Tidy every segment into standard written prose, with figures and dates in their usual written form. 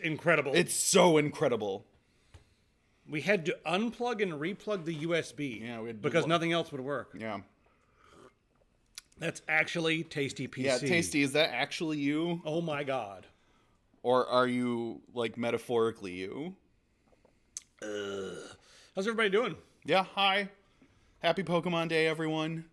incredible. It's so incredible. We had to unplug and replug the USB. Yeah, we had to because nothing else would work. Yeah. That's actually Tasty PC. Yeah, Tasty, is that actually you? Oh my god. Or are you, like, metaphorically you? How's everybody doing? Yeah, hi. Happy Pokemon Day, everyone.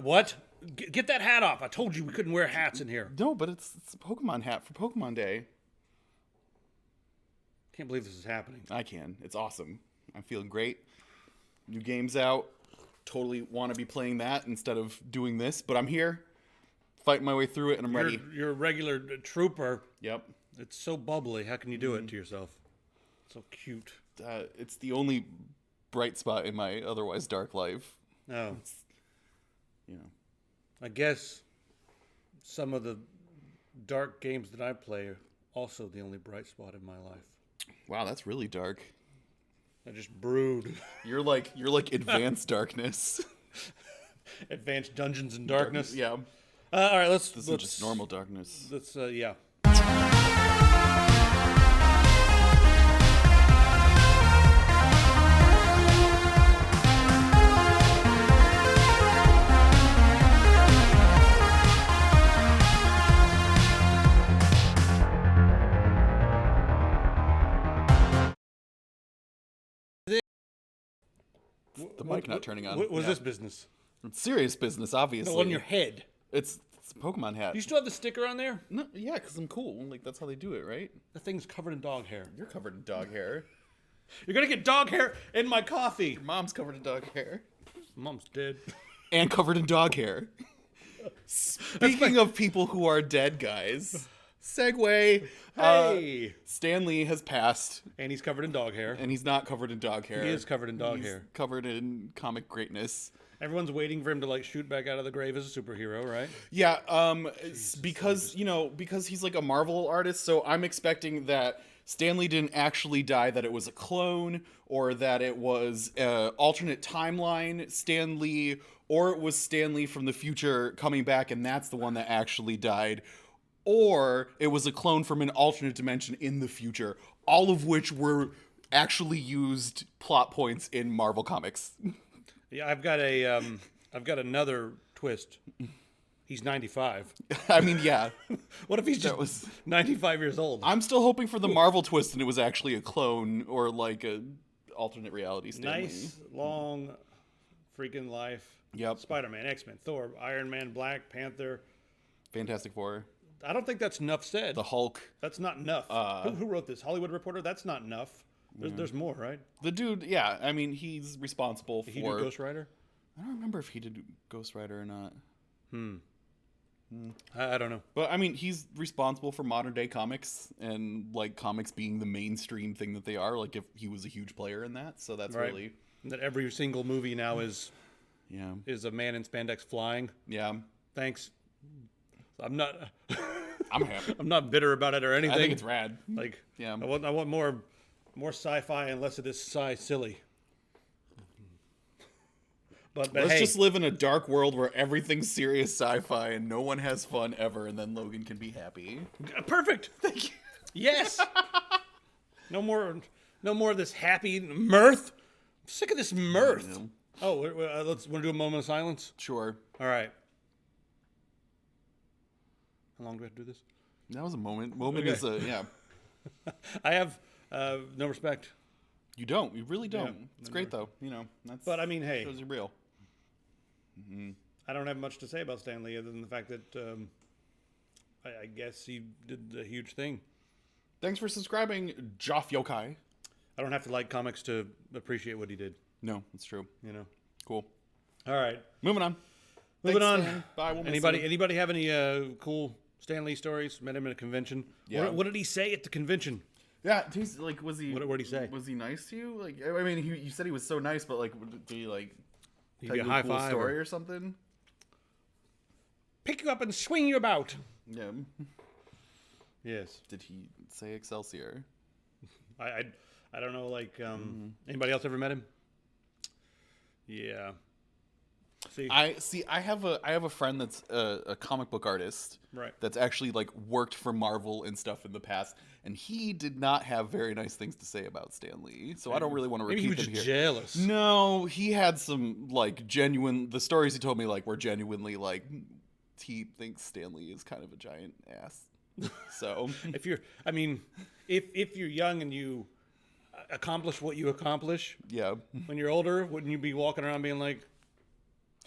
What? Get that hat off. I told you we couldn't wear hats in here. No, but it's a Pokemon hat for Pokemon Day. Can't believe this is happening. I can. It's awesome. I'm feeling great. New game's out. Totally want to be playing that instead of doing this, but I'm here. Fighting my way through it, and I'm ready. You're a regular trooper. Yep. It's so bubbly. How can you do it to yourself? So cute. It's the only bright spot in my otherwise dark life. Oh. You know. I guess some of the dark games that I play are also the only bright spot in my life. Wow, that's really dark. I just brood. You're like advanced darkness. Advanced Dungeons and Darkness. Yeah. All right, This is just normal darkness. Let's yeah. The mic not turning on. What was this business? It's serious business, obviously. No, on your head. It's a Pokemon hat. Do you still have the sticker on there? No, yeah, because I'm cool. Like, that's how they do it, right? The thing's covered in dog hair. You're covered in dog hair. You're gonna get dog hair in my coffee. Your mom's covered in dog hair. Mom's dead. And covered in dog hair. Speaking of people who are dead, guys. Segue. Hey! Stanley has passed. And he's covered in dog hair. And he's not covered in dog hair. He is covered in dog He's hair. Covered in comic greatness. Everyone's waiting for him to like shoot back out of the grave as a superhero, right? Yeah, because he's like a Marvel artist, so I'm expecting that Stanley didn't actually die, that it was a clone, or that it was an alternate timeline Stanley, or it was Stanley from the future coming back, and that's the one that actually died, or it was a clone from an alternate dimension in the future, all of which were actually used plot points in Marvel Comics. Yeah, I've got another twist. He's 95. I mean, yeah. What if he's just 95 years old? I'm still hoping for the Marvel twist and it was actually a clone or like a alternate reality Stanley. Nice, long, freaking life. Yep. Spider-Man, X-Men, Thor, Iron Man, Black Panther. Fantastic Four. I don't think that's enough said. The Hulk. That's not enough. Who wrote this? Hollywood Reporter? That's not enough. There's more, right? The dude, yeah. I mean, he's responsible for... Did he do Ghost Rider? I don't remember if he did Ghost Rider or not. I don't know. But, I mean, he's responsible for modern day comics and, like, comics being the mainstream thing that they are. Like, if he was a huge player in that. So that's right. really... That every single movie now is a man in spandex flying. Yeah. Thanks. I'm not... I'm happy. I'm not bitter about it or anything. I think it's rad. Like, yeah. I want more sci-fi and less of this sci-silly. But Let's just live in a dark world where everything's serious sci-fi and no one has fun ever, and then Logan can be happy. Perfect. Thank you. Yes. No more of this happy mirth. I'm sick of this mirth. Yeah. Oh, let's want to do a moment of silence. Sure. All right. How long do we have to do this? That was a moment. Moment is I have no respect. You don't. You really don't. Yeah, it's great though. You know. That's. But I mean, hey, shows you're real. I don't have much to say about Stan Lee other than the fact that I guess he did a huge thing. Thanks for subscribing, Joff Yokai. I don't have to like comics to appreciate what he did. No, it's true. You know. Cool. All right. Moving on. Moving Thanks, on. Stan. Bye. We'll miss Anybody have any cool Stan Lee stories? Met him at a convention. Yeah. What did he say at the convention? Yeah. He's like, was he? What did he say? Was he nice to you? Like, I mean, you said he was so nice, but like, did he like? Give you a high cool five story or something? Pick you up and swing you about. Yeah. Yes. Did he say Excelsior? I don't know. Like anybody else ever met him? Yeah. See, I have a friend that's a comic book artist, Right. That's actually like worked for Marvel and stuff in the past, and he did not have very nice things to say about Stan Lee. So I don't really want to maybe he repeat was them just here. jealous. No, he had some like genuine. The stories he told me like were genuinely like he thinks Stan Lee is kind of a giant ass. So If you're young and you accomplish what you accomplish, yeah. when you're older, wouldn't you be walking around being like,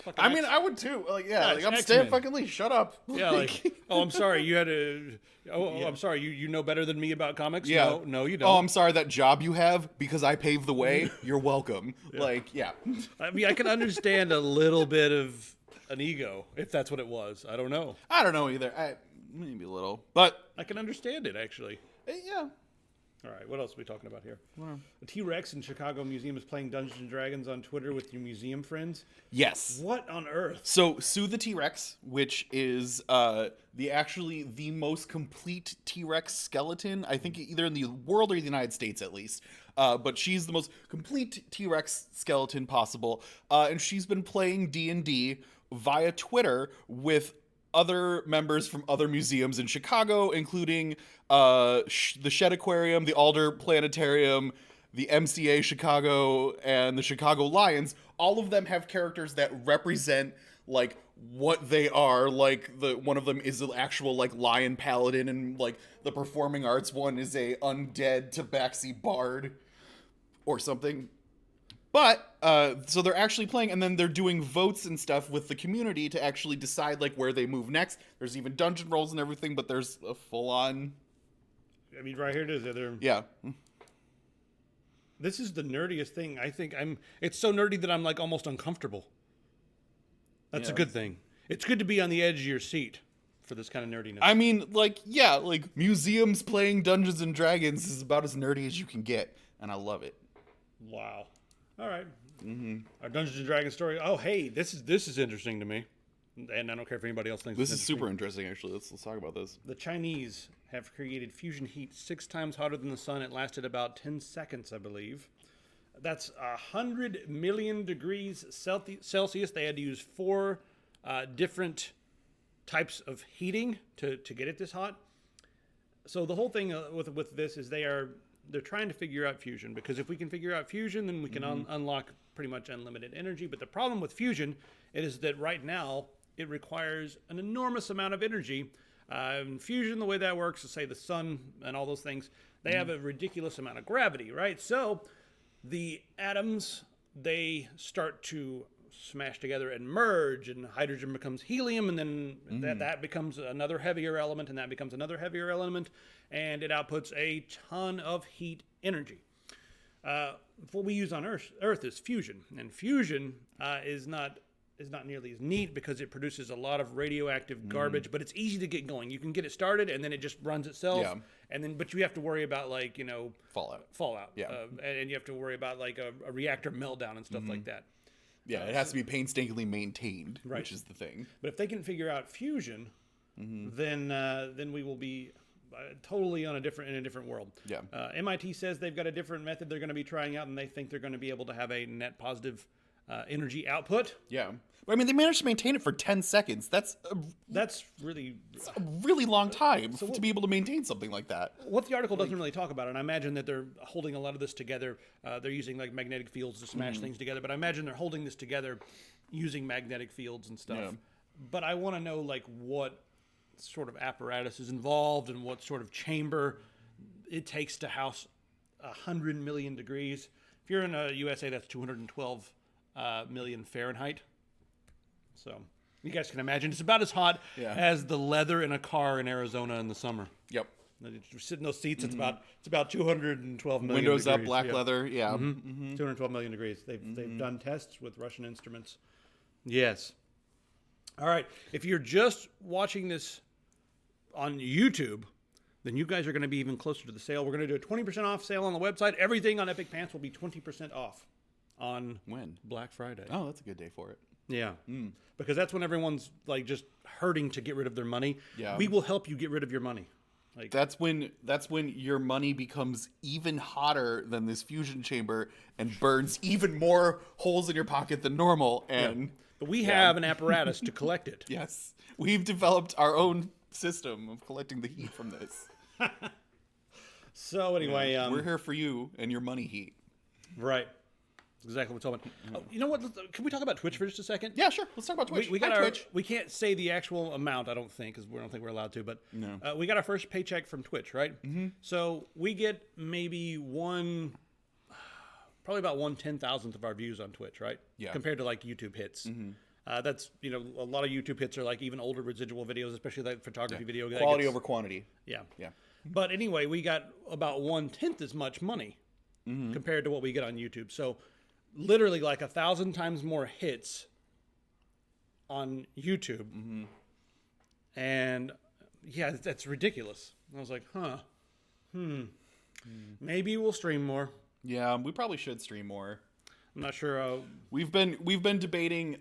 fucking I mean, X- I would too. Like, Yeah, like it's I'm X-Men. Stan fucking Lee. Shut up. yeah, like, oh, I'm sorry, you had a, I'm sorry, you know better than me about comics. Yeah. No, you don't. Oh, I'm sorry, that job you have because I paved the way. You're welcome. Like, yeah. I mean, I can understand a little bit of an ego if that's what it was. I don't know. I don't know either. Maybe a little, but I can understand it actually. yeah. All right, what else are we talking about here? The T-Rex in Chicago Museum is playing Dungeons and Dragons on Twitter with your museum friends. Yes. What on earth? So Sue the T-Rex, which is the most complete T-Rex skeleton, I think either in the world or the United States at least. But she's the most complete T-Rex skeleton possible, and she's been playing D&D via Twitter with other members from other museums in Chicago, including the Shed Aquarium, the Alder Planetarium, the MCA Chicago, and the Chicago Lions. All of them have characters that represent like what they are. Like one of them is an actual like lion paladin, and like the performing arts one is a undead tabaxi bard or something. But so they're actually playing, and then they're doing votes and stuff with the community to actually decide like where they move next. There's even dungeon rolls and everything, but there's a full-on. I mean, right here it is. Yeah. This is the nerdiest thing. I think it's so nerdy that I'm like almost uncomfortable. That's a good thing. It's good to be on the edge of your seat for this kind of nerdiness. I mean, like, yeah, like museums playing Dungeons and Dragons is about as nerdy as you can get, and I love it. Wow. All right. Our Dungeons and Dragons story. Oh, hey, this is interesting to me, and I don't care if anybody else thinks This it's is super interesting, actually. Let's talk about this. The Chinese have created fusion heat 6 times hotter than the sun. It lasted about 10 seconds, I believe. That's 100 million degrees Celsius. They had to use 4 different types of heating to get it this hot. So the whole thing with this is they're trying to figure out fusion, because if we can figure out fusion, then we can unlock pretty much unlimited energy. But the problem with fusion is that right now it requires an enormous amount of energy. Fusion, the way that works is, say, the sun and all those things, they have a ridiculous amount of gravity, right? So the atoms, they start to smash together and merge, and hydrogen becomes helium, and then that becomes another heavier element, and that becomes another heavier element, and it outputs a ton of heat energy. What we use on Earth is fusion, and fusion is not nearly as neat because it produces a lot of radioactive garbage, but it's easy to get going. You can get it started, and then it just runs itself. Yeah. But you have to worry about like fallout. Yeah. And you have to worry about like a reactor meltdown and stuff like that. Yeah, it has to be painstakingly maintained, which is the thing. But if they can figure out fusion, then we will be totally in a different world. Yeah. MIT says they've got a different method they're going to be trying out, and they think they're going to be able to have a net positive energy output. Yeah. I mean, they managed to maintain it for 10 seconds. That's really a really long time to be able to maintain something like that. what the article doesn't really talk about, and I imagine that they're holding a lot of this together. They're using like magnetic fields to smash things together, but I imagine they're holding this together using magnetic fields and stuff. Yeah. But I want to know like what sort of apparatus is involved and what sort of chamber it takes to house 100 million degrees. If you're in the USA, that's 212 million Fahrenheit. So you guys can imagine it's about as hot as the leather in a car in Arizona in the summer. Yep. You sit in those seats. It's about 212 million. Windows degrees. up, black leather. Yeah. 212 million degrees. They've done tests with Russian instruments. Yes. All right. If you're just watching this on YouTube, then you guys are going to be even closer to the sale. We're going to do a 20% off sale on the website. Everything on Epic Pants will be 20% off on When? Black Friday. Oh, that's a good day for it. Yeah. Because that's when everyone's like just hurting to get rid of their money. Yeah. We will help you get rid of your money. Like That's when your money becomes even hotter than this fusion chamber and burns even more holes in your pocket than normal. And But we have an apparatus to collect it. Yes. We've developed our own system of collecting the heat from this. So anyway, We're here for you and your money heat. Right. That's exactly what we're talking about. Oh, you know what? Can we talk about Twitch for just a second? Yeah, sure. Let's talk about Twitch. We got Hi, our Twitch. We can't say the actual amount, I don't think, because we don't think we're allowed to. But No. We got our first paycheck from Twitch, right? Mm-hmm. So we get maybe probably about 1/10,000th of our views on Twitch, right? Yeah. Compared to like YouTube hits. Mm-hmm. That's a lot of YouTube hits are like even older residual videos, especially like photography video. that Quality gets- over quantity. Yeah. Yeah. But anyway, we got about 1/10 as much money compared to what we get on YouTube. So literally like 1,000 times more hits on YouTube. And yeah, that's ridiculous. I was like, maybe we'll stream more. Yeah, we probably should stream more. I'm not sure. We've been debating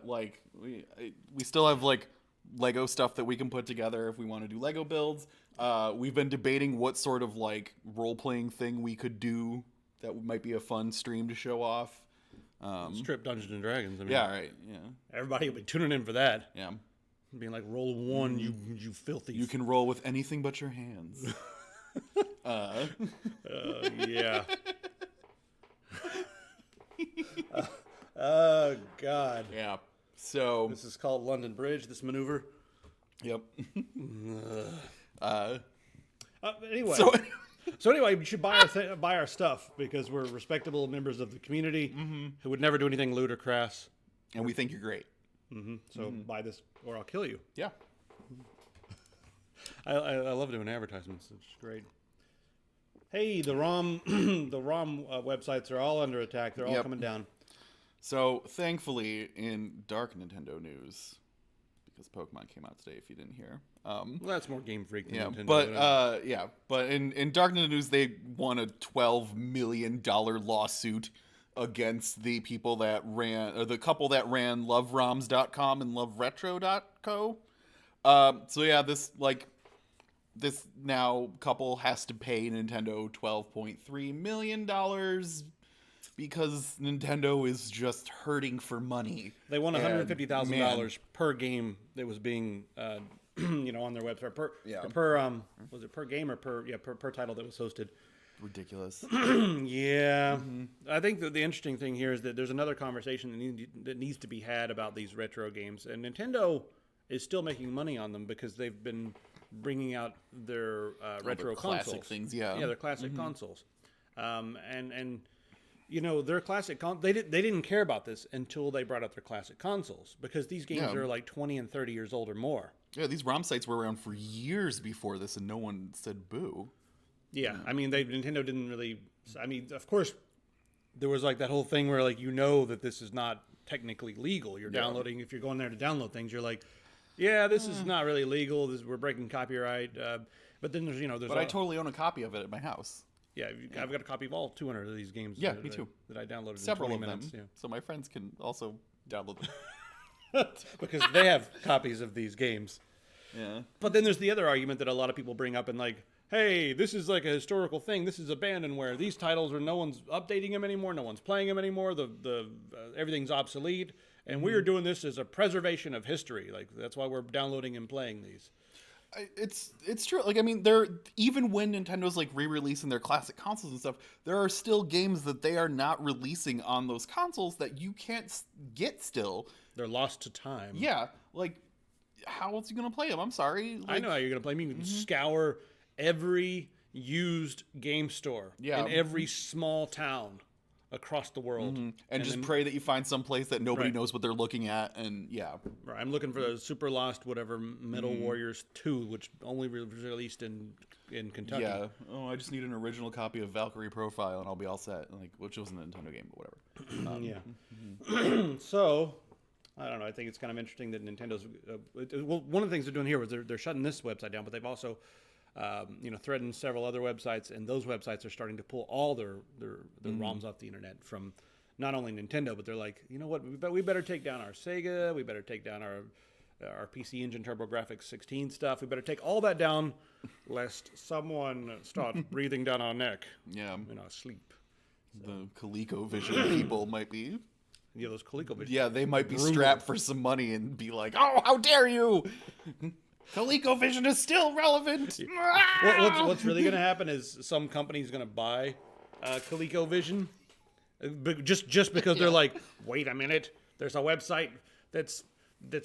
like we still have like Lego stuff that we can put together if we want to do Lego builds. We've been debating what sort of like role-playing thing we could do that might be a fun stream to show off. Strip Dungeons and Dragons. I mean, Yeah, right. Yeah. everybody will be tuning in for that. Yeah. Being like, roll a 1, you filthy. You can roll with anything but your hands. Yeah. Oh God. Yeah. So, This is called London Bridge. This maneuver. yep. Anyway. So So anyway, we should buy our stuff because we're respectable members of the community who would never do anything lewd or crass. and we think you're great. So buy this or I'll kill you. Yeah. I love doing advertisements. It's great. Hey, the ROM websites are all under attack. They're all Yep. coming down. So, thankfully, in dark Nintendo news, because Pokemon came out today, if you didn't hear. Well, that's more Game Freak than Yeah, Nintendo. but in dark Nintendo news, they won a $12 million lawsuit against the people that ran, or the couple that ran LoveRoms.com and LoveRetro.co. So yeah, this now couple has to pay Nintendo $12.3 million because Nintendo is just hurting for money. They won And, $150,000 per game that was being, on their website per was it per game or per title that was hosted. Ridiculous. Yeah, I think that the interesting thing here is that there's another conversation that needs to be had about these retro games, and Nintendo is still making money on them because they've been bringing out their retro their classic consoles. things, yeah. Their classic consoles, and their classic they didn't care about this until they brought out their classic consoles because these games are like 20 and 30 years old or more. Yeah, these ROM sites were around for years before this, and no one said boo. Yeah, I mean, Nintendo didn't really. I mean, of course, there was like that whole thing where like that this is not technically legal. You're downloading. If you're going there to download things, you're like, yeah, this is not really legal. We're breaking copyright. But then there's But I totally own a copy of it at my house. Yeah, I've got a copy of all 200 of these games. Yeah, me too. That I downloaded Several in of 20 them, minutes. Yeah. so my friends can also download them. Because they have copies of these games. Yeah. But then there's the other argument that a lot of people bring up and like, hey, this is like a historical thing. This is abandonware. These titles are no one's updating them anymore. No one's playing them anymore. The everything's obsolete. And we are doing this as a preservation of history. Like that's why we're downloading and playing these. It's true. Like I mean, even when Nintendo's like re-releasing their classic consoles and stuff, there are still games that they are not releasing on those consoles that you can't get still. They're lost to time. Yeah, like how else are you gonna play them? I'm sorry. I know how you're gonna play. I mean, scour every used game store in every small town across the world, and just pray that you find some place that nobody knows what they're looking at. And right. I'm looking for the Super Lost whatever Metal Warriors 2, which only was released in Kentucky. Yeah. Oh, I just need an original copy of Valkyrie Profile, and I'll be all set. Like, which wasn't a Nintendo game, but whatever. So, I don't know. I think it's kind of interesting that Nintendo's. Well, one of the things they're doing here was they're shutting this website down, but they've also, threatened several other websites, and those websites are starting to pull all their ROMs off the internet from not only Nintendo, but they're like, you know what? We better take down our Sega. We better take down our PC Engine TurboGrafx 16 stuff. We better take all that down, lest someone starts breathing down our neck. Yeah. In our sleep. The ColecoVision people might be those ColecoVision. Yeah, they might be strapped for some money and be like, "Oh, how dare you! ColecoVision is still relevant." What's really going to happen is some company's going to buy ColecoVision, just because they're like, wait a minute, there's a website that's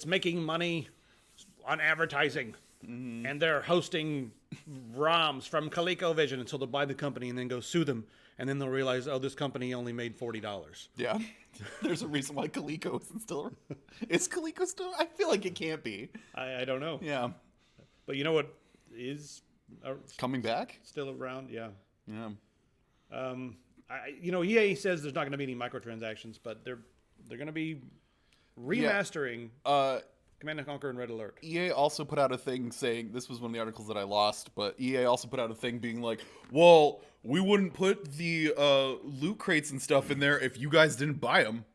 making money on advertising, and they're hosting ROMs from ColecoVision, and so they'll buy the company and then go sue them, and then they'll realize, oh, this company only made $40. Yeah, there's a reason why Coleco isn't still. Is Coleco still? I feel like it can't be. I don't know. Yeah, but you know what is coming back? Still around? Yeah. Yeah. EA says there's not going to be any microtransactions, but they're going to be remastering Command & Conquer and Red Alert. EA also put out a thing saying, this was one of the articles that I lost, but EA also put out a thing being like, well, we wouldn't put the loot crates and stuff in there if you guys didn't buy them.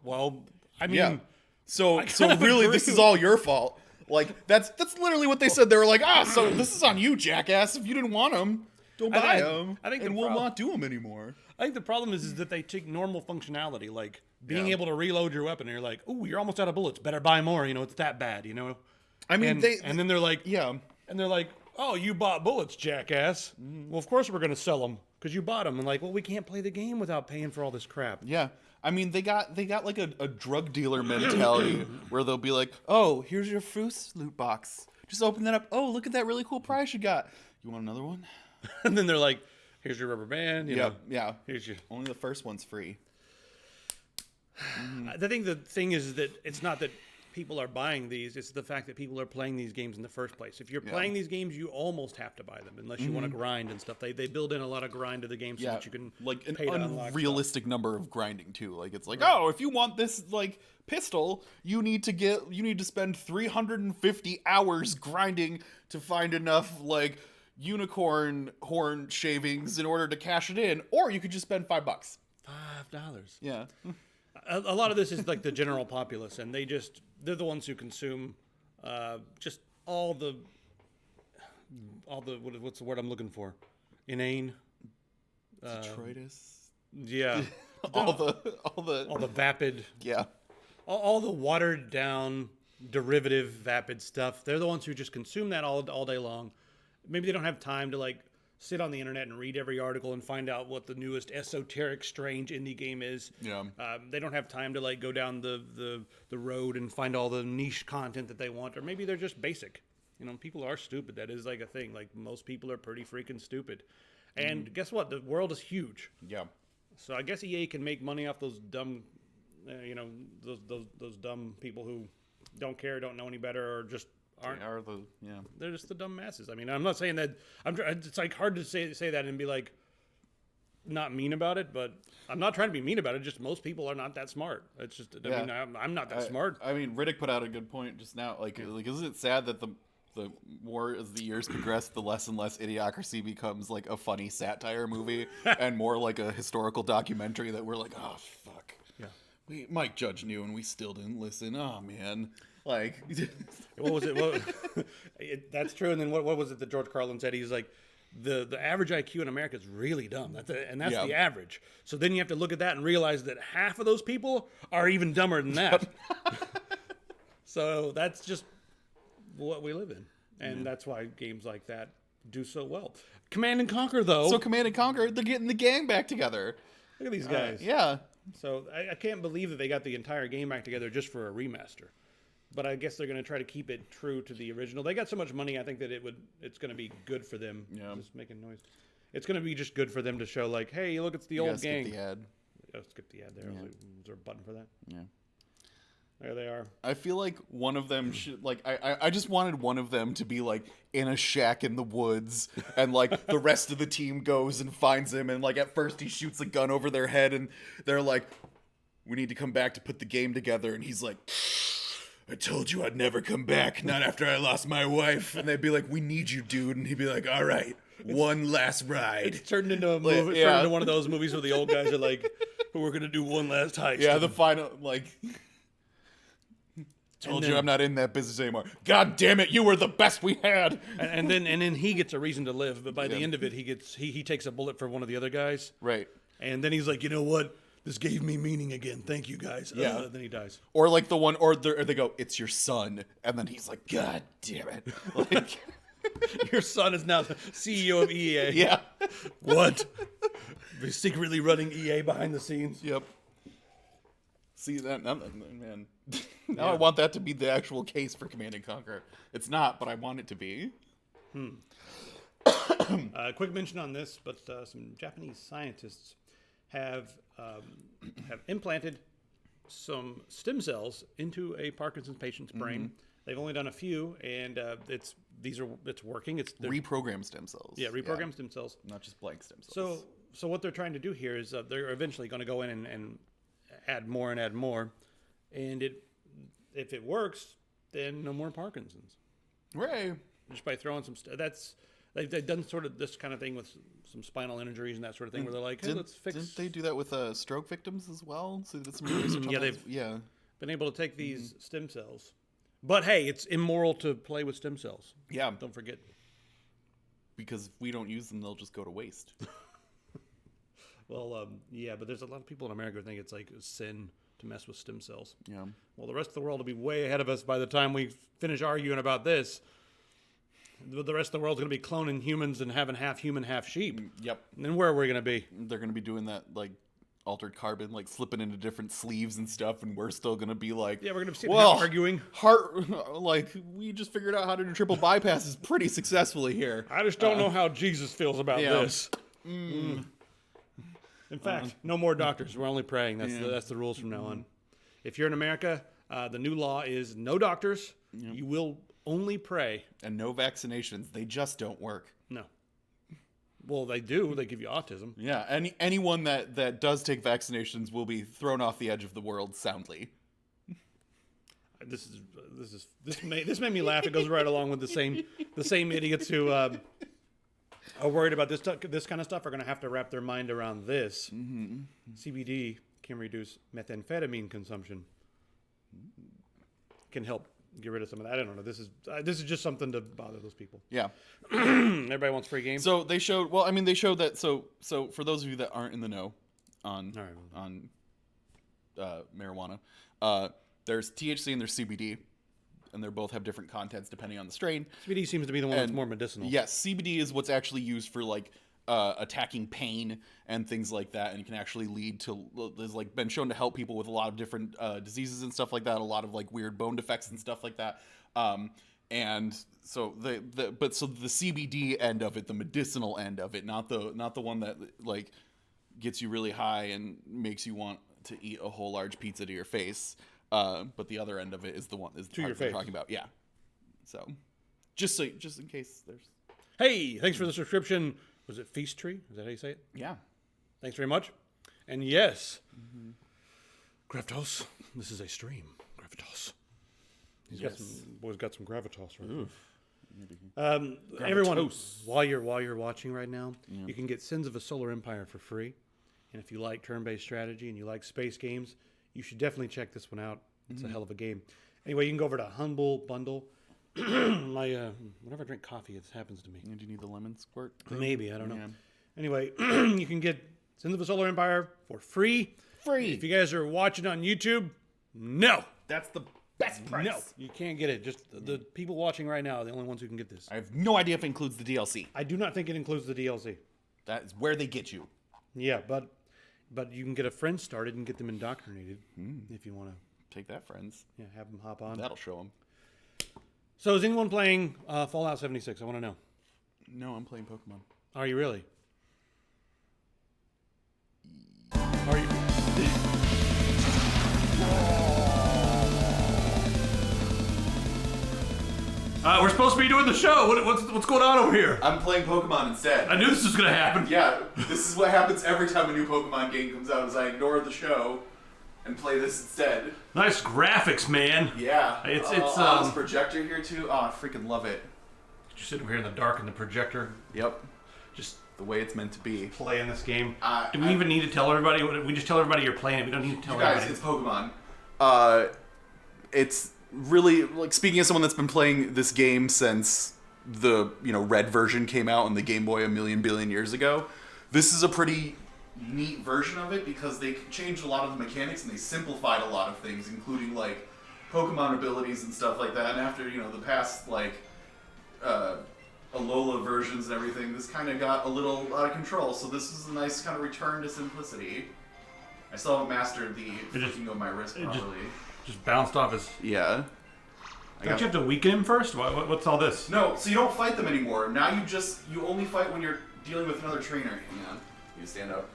Well, I mean, yeah. So really, this is all your fault. Like, that's literally what they said. They were like, so this is on you, jackass. If you didn't want them, don't buy them. I think and we'll not do them anymore. I think the problem is that they take normal functionality, like being able to reload your weapon, and you're like, "Ooh, you're almost out of bullets. Better buy more." It's that bad. I mean, and then they're like, yeah, and they're like, "Oh, you bought bullets, jackass. Well, of course we're gonna sell them because you bought them." And like, well, we can't play the game without paying for all this crap. Yeah, I mean, they got like a drug dealer mentality where they'll be like, "Oh, here's your Fruits loot box. Just open that up. Oh, look at that really cool prize you got. You want another one?" And then they're like, "Here's your rubber band." Yeah. Here's your. Only the first one's free. I think the thing is that it's not that people are buying these; it's the fact that people are playing these games in the first place. If you're playing these games, you almost have to buy them unless you want to grind and stuff. They build in a lot of grind to the game so that you can like an pay to unlock unrealistic number of grinding too. Like it's like, oh, if you want this like pistol, you need to spend 350 hours grinding to find enough like unicorn horn shavings in order to cash it in, or you could just spend $5. $5. Yeah. A lot of this is like the general populace, and they're the ones who consume just all the what's the word I'm looking for? Inane. Detritus. Yeah. all the vapid. Yeah. All the watered down derivative vapid stuff. They're the ones who just consume that all day long. Maybe they don't have time to like sit on the internet and read every article and find out what the newest esoteric, strange indie game is. Yeah. They don't have time to like go down the road and find all the niche content that they want, or maybe they're just basic. People are stupid. That is like a thing. Like most people are pretty freaking stupid. And guess what? The world is huge. Yeah. So I guess EA can make money off those dumb, those dumb people who don't care, don't know any better, or just aren't. They're just the dumb masses. I mean, I'm not saying that. It's like hard to say that and be like not mean about it, but I'm not trying to be mean about it. Just most people are not that smart. It's just I mean, I'm not that smart. I mean, Riddick put out a good point just now. Like isn't it sad that the more as the years progress, the less and less Idiocracy becomes like a funny satire movie and more like a historical documentary that we're like, oh fuck, yeah, Mike Judge knew and we still didn't listen. Oh man. Like, what was it? That's true. And then what was it that George Carlin said? He's like, the average IQ in America is really dumb. That's the average. So then you have to look at that and realize that half of those people are even dumber than that. So that's just what we live in. And that's why games like that do so well. Command & Conquer, though. So Command & Conquer, they're getting the gang back together. Look at these guys. Yeah. So I can't believe that they got the entire game back together just for a remaster. But I guess they're going to try to keep it true to the original. They got so much money, I think that it's going to be good for them. Yeah. Just making noise. It's going to be just good for them to show, like, hey, look, it's the old gang. Skip the ad. Oh, skip the ad there. Yeah. Was there a button for that? Yeah. There they are. I feel like one of them should, like, I just wanted one of them to be, like, in a shack in the woods, and, like, the rest of the team goes and finds him, and, like, at first he shoots a gun over their head, and they're like, we need to come back to put the game together, and he's like, I told you I'd never come back, not after I lost my wife. And they'd be like, we need you, dude. And he'd be like, all right, one last ride. It's turned into a movie, turned into one of those movies where the old guys are like, we're going to do one last heist. Yeah, the final, like, told you I'm not in that business anymore. God damn it, you were the best we had. And then he gets a reason to live. But by the end of it, he takes a bullet for one of the other guys. Right. And then he's like, you know what? This gave me meaning again. Thank you, guys. Yeah. Then he dies. Or like the one, or they go, it's your son. And then he's like, God damn it. Like, Your son is now the CEO of EA. yeah. What? We're secretly running EA behind the scenes. Yep. See that, man. Now I want that to be the actual case for Command and Conquer. It's not, but I want it to be. Quick mention on this, but some Japanese scientists have implanted some stem cells into a Parkinson's patient's brain. They've only done a few, and it's working. They're Reprogrammed stem cells. Yeah, reprogrammed stem cells. Not just blank stem cells. So what they're trying to do here is they're eventually going to go in and add more, and if it works, then no more Parkinson's. Hooray! Just by throwing some they've done sort of this kind of thing with some spinal injuries and that sort of thing, where they're like, hey, let's fix. Didn't they do that with stroke victims as well? So that's some research on Yeah, that. been able to take these stem cells. But hey, it's immoral to play with stem cells. Yeah. Don't forget. Because if we don't use them, they'll just go to waste. Well, yeah, but there's a lot of people in America who think it's like a sin to mess with stem cells. Yeah. Well, the rest of the world will be way ahead of us by the time we finish arguing about this. The rest of the world's going to be cloning humans and having half human, half sheep. Yep. And then where are we going to be? They're going to be doing that, like, altered carbon, like, slipping into different sleeves and stuff, and we're still going to be like... Yeah, we're going to be sitting here arguing. Like, we just figured out how to do triple bypasses pretty successfully here. I just don't know how Jesus feels about this. In fact, no more doctors. We're only praying. That's the rules from now on. If you're in America, the new law is no doctors. You will only pray. And no vaccinations. They just don't work. No. Well, they do. They give you autism. Yeah, anyone that does take vaccinations will be thrown off the edge of the world soundly. This made me laugh. It goes right along with the same idiots who are worried about this kind of stuff are going to have to wrap their mind around this. CBD can reduce methamphetamine consumption. Can help get rid of some of that. I don't know. This is just something to bother those people. Yeah. Everybody wants free games. So they showed. Well, I mean, they showed that. So for those of you that aren't in the know on marijuana, there's THC and there's CBD, and they both have different contents depending on the strain. CBD seems to be the one that's more medicinal. Yes, CBD is what's actually used for like attacking pain and things like that, and it can actually lead to, there's like been shown to help people with a lot of different diseases and stuff like that, a lot of like weird bone defects and stuff like that. And so the CBD end of it, the medicinal end of it, not the one that like gets you really high and makes you want to eat a whole large pizza to your face. But the other end of it is the one to your face. Talking about. Yeah. So just in case there's. Hey, thanks for the subscription. Was it Feast Tree? Is that how you say it? Yeah. Thanks very much. And yes, Gravitas. This is a stream. Gravitas. Boy's got some gravitas right. Everyone, while you're watching right now, you can get Sins of a Solar Empire for free. And if you like turn-based strategy and you like space games, you should definitely check this one out. It's a hell of a game. Anyway, you can go over to Humble Bundle. Whenever I drink coffee, it happens to me. Do you need the lemon squirt thing? Maybe, I don't know. Anyway, you can get Sins of a Solar Empire for free. If you guys are watching on YouTube, no. That's the best price. No, you can't get it. Just the people watching right now are the only ones who can get this. I have no idea if it includes the DLC. I do not think it includes the DLC. That is where they get you. Yeah, but you can get a friend started and get them indoctrinated if you want to. Take that, friends. Yeah, have them hop on. That'll show them. So is anyone playing Fallout 76? I want to know. No, I'm playing Pokemon. Are you really? Are you? We're supposed to be doing the show. What's going on over here? I'm playing Pokemon instead. I knew this was going to happen. Yeah, this is what happens every time a new Pokemon game comes out, is I ignore the show and play this instead. Nice graphics, man. Yeah. It's this projector here too. Oh, I freaking love it. You're sitting over here in the dark in the projector. Yep. Just the way it's meant to be. Playing this game. Do we even need to tell everybody? We just tell everybody you're playing it. We don't need to tell everybody. Guys, it's Pokemon. It's really, like, speaking as someone that's been playing this game since the red version came out on the Game Boy a million billion years ago, this is a pretty neat version of it because they changed a lot of the mechanics and they simplified a lot of things, including like Pokemon abilities and stuff like that. And after the past like Alola versions and everything, this kind of got a little out of control. So this is a nice kind of return to simplicity. I still haven't mastered the flicking of my wrist properly. Just bounced off his. Yeah. Don't you have to weaken him first? What's all this? No, so you don't fight them anymore. Now you only fight when you're dealing with another trainer. Hang on. You stand up.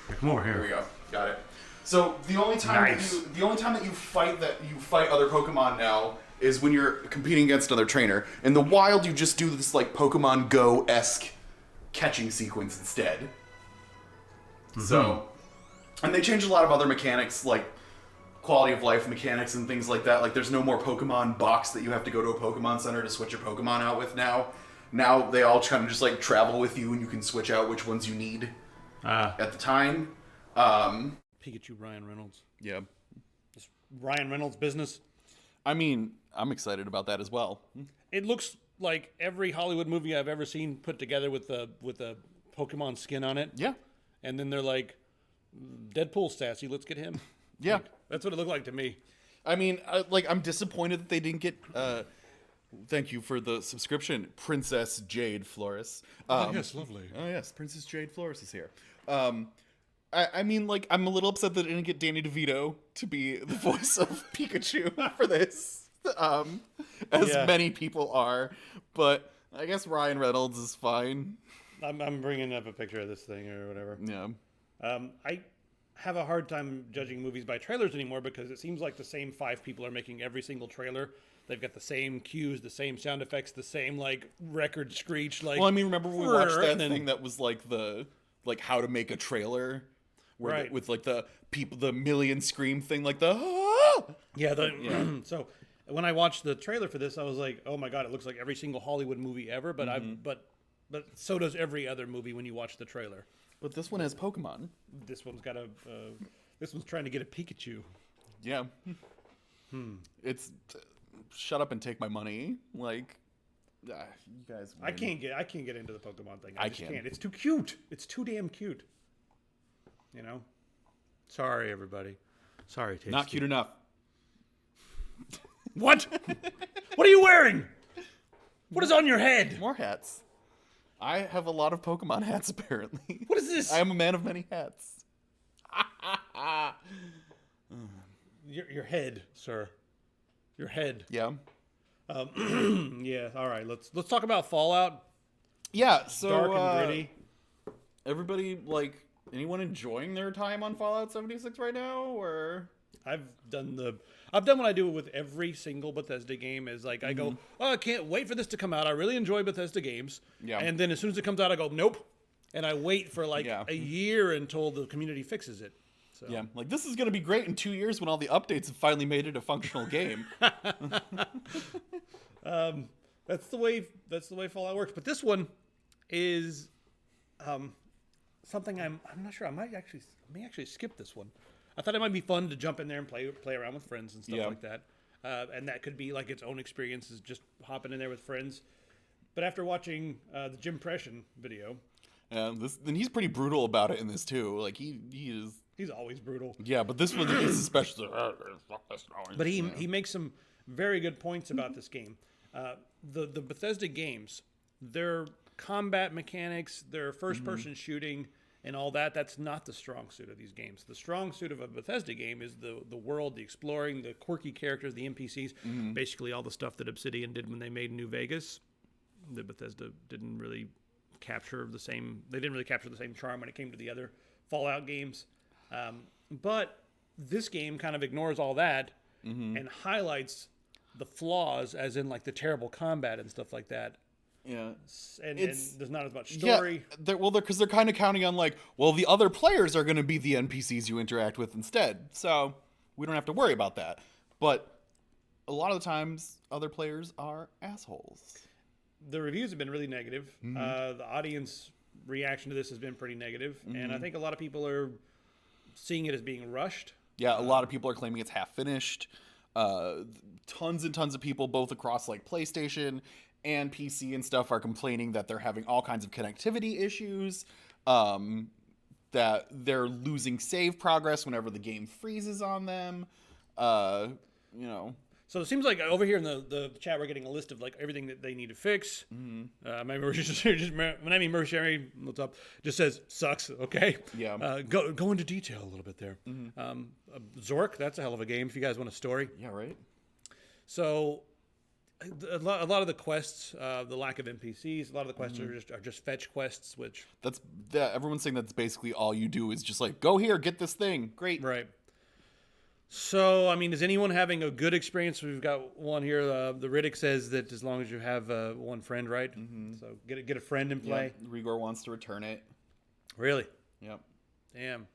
Yeah, come over here. There we go. Got it. So the only time that you fight other Pokemon now is when you're competing against another trainer. In the wild, you just do this like Pokemon Go-esque catching sequence instead. Mm-hmm. So, and they changed a lot of other mechanics like quality of life mechanics and things like that. Like there's no more Pokemon box that you have to go to a Pokemon Center to switch your Pokemon out with now. Now they all kind of just like travel with you and you can switch out which ones you need at the time. Pikachu Ryan Reynolds. Yeah. This Ryan Reynolds business. I mean, I'm excited about that as well. It looks like every Hollywood movie I've ever seen put together with a Pokemon skin on it. Yeah. And then they're like, Deadpool sassy, let's get him. Yeah. Like, that's what it looked like to me. I mean, I'm disappointed that they didn't get. Thank you for the subscription, Princess Jade Flores. Oh yes, lovely. Oh yes, Princess Jade Flores is here. I mean, like, I'm a little upset that they didn't get Danny DeVito to be the voice of Pikachu for this, as many people are. But I guess Ryan Reynolds is fine. I'm bringing up a picture of this thing or whatever. Yeah. I have a hard time judging movies by trailers anymore because it seems like the same 5 people are making every single trailer. They've got the same cues, the same sound effects, the same like record screech. Like, well, I mean, remember when we watched that thing that was like how to make a trailer, where right, with like the million scream thing, like the So when I watched the trailer for this, I was like, oh my god, it looks like every single Hollywood movie ever. But but so does every other movie when you watch the trailer. But this one has Pokemon. This one's got this one's trying to get a Pikachu. Yeah. It's shut up and take my money. Like, you guys win. I can't get into the Pokemon thing. I just can't. can't. It's too cute. It's too damn cute. You know? Sorry, everybody. Sorry, Tasty. Not cute enough. What? What are you wearing? What is on your head? More hats. I have a lot of Pokemon hats, apparently. What is this? I am a man of many hats. Your head, sir. Your head. Yeah. Yeah. All right. Let's talk about Fallout. Yeah. So dark and gritty. Everybody, like, anyone enjoying their time on Fallout 76 right now, or? I've done what I do with every single Bethesda game is like I go, oh, I can't wait for this to come out. I really enjoy Bethesda games. Yeah. And then as soon as it comes out, I go, nope. And I wait for like a year until the community fixes it. So. Yeah, like this is going to be great in 2 years when all the updates have finally made it a functional game. That's the way Fallout works. But this one is something I'm not sure. I may actually skip this one. I thought it might be fun to jump in there and play around with friends and stuff like that. And that could be like its own experiences, just hopping in there with friends. But after watching the Jimpression video, and he's pretty brutal about it in this too. Like he is. He's always brutal. Yeah, but this one is especially. But he makes some very good points about this game. The Bethesda games, their combat mechanics, their first-person shooting, and all that, that's not the strong suit of these games. The strong suit of a Bethesda game is the world, the exploring, the quirky characters, the NPCs, basically all the stuff that Obsidian did when they made New Vegas. The Bethesda didn't really capture the same charm when it came to the other Fallout games. But this game kind of ignores all that and highlights the flaws, as in like the terrible combat and stuff like that. Yeah, and there's not as much story. Yeah, because they're kind of counting on like, well, the other players are going to be the NPCs you interact with instead, so we don't have to worry about that. But a lot of the times, other players are assholes. The reviews have been really negative. The audience reaction to this has been pretty negative, and I think a lot of people are seeing it as being rushed. Yeah, a lot of people are claiming it's half finished. Tons and tons of people, both across like PlayStation and PC and stuff, are complaining that they're having all kinds of connectivity issues. that they're losing save progress whenever the game freezes on them. You know. So it seems like over here in the chat we're getting a list of like everything that they need to fix. My mercenary, what's up? Just says sucks. Okay. Yeah. Go into detail a little bit there. Zork, that's a hell of a game if you guys want a story. Yeah. Right. So a lot of the quests, the lack of NPCs, a lot of the quests are just fetch quests, which Everyone's saying that's basically all you do is just like go here, get this thing. Great. Right. So, I mean, is anyone having a good experience? We've got one here. The Riddick says that as long as you have one friend, right? So get a friend in play. Yep. Rigor wants to return it. Really? Yep. Damn.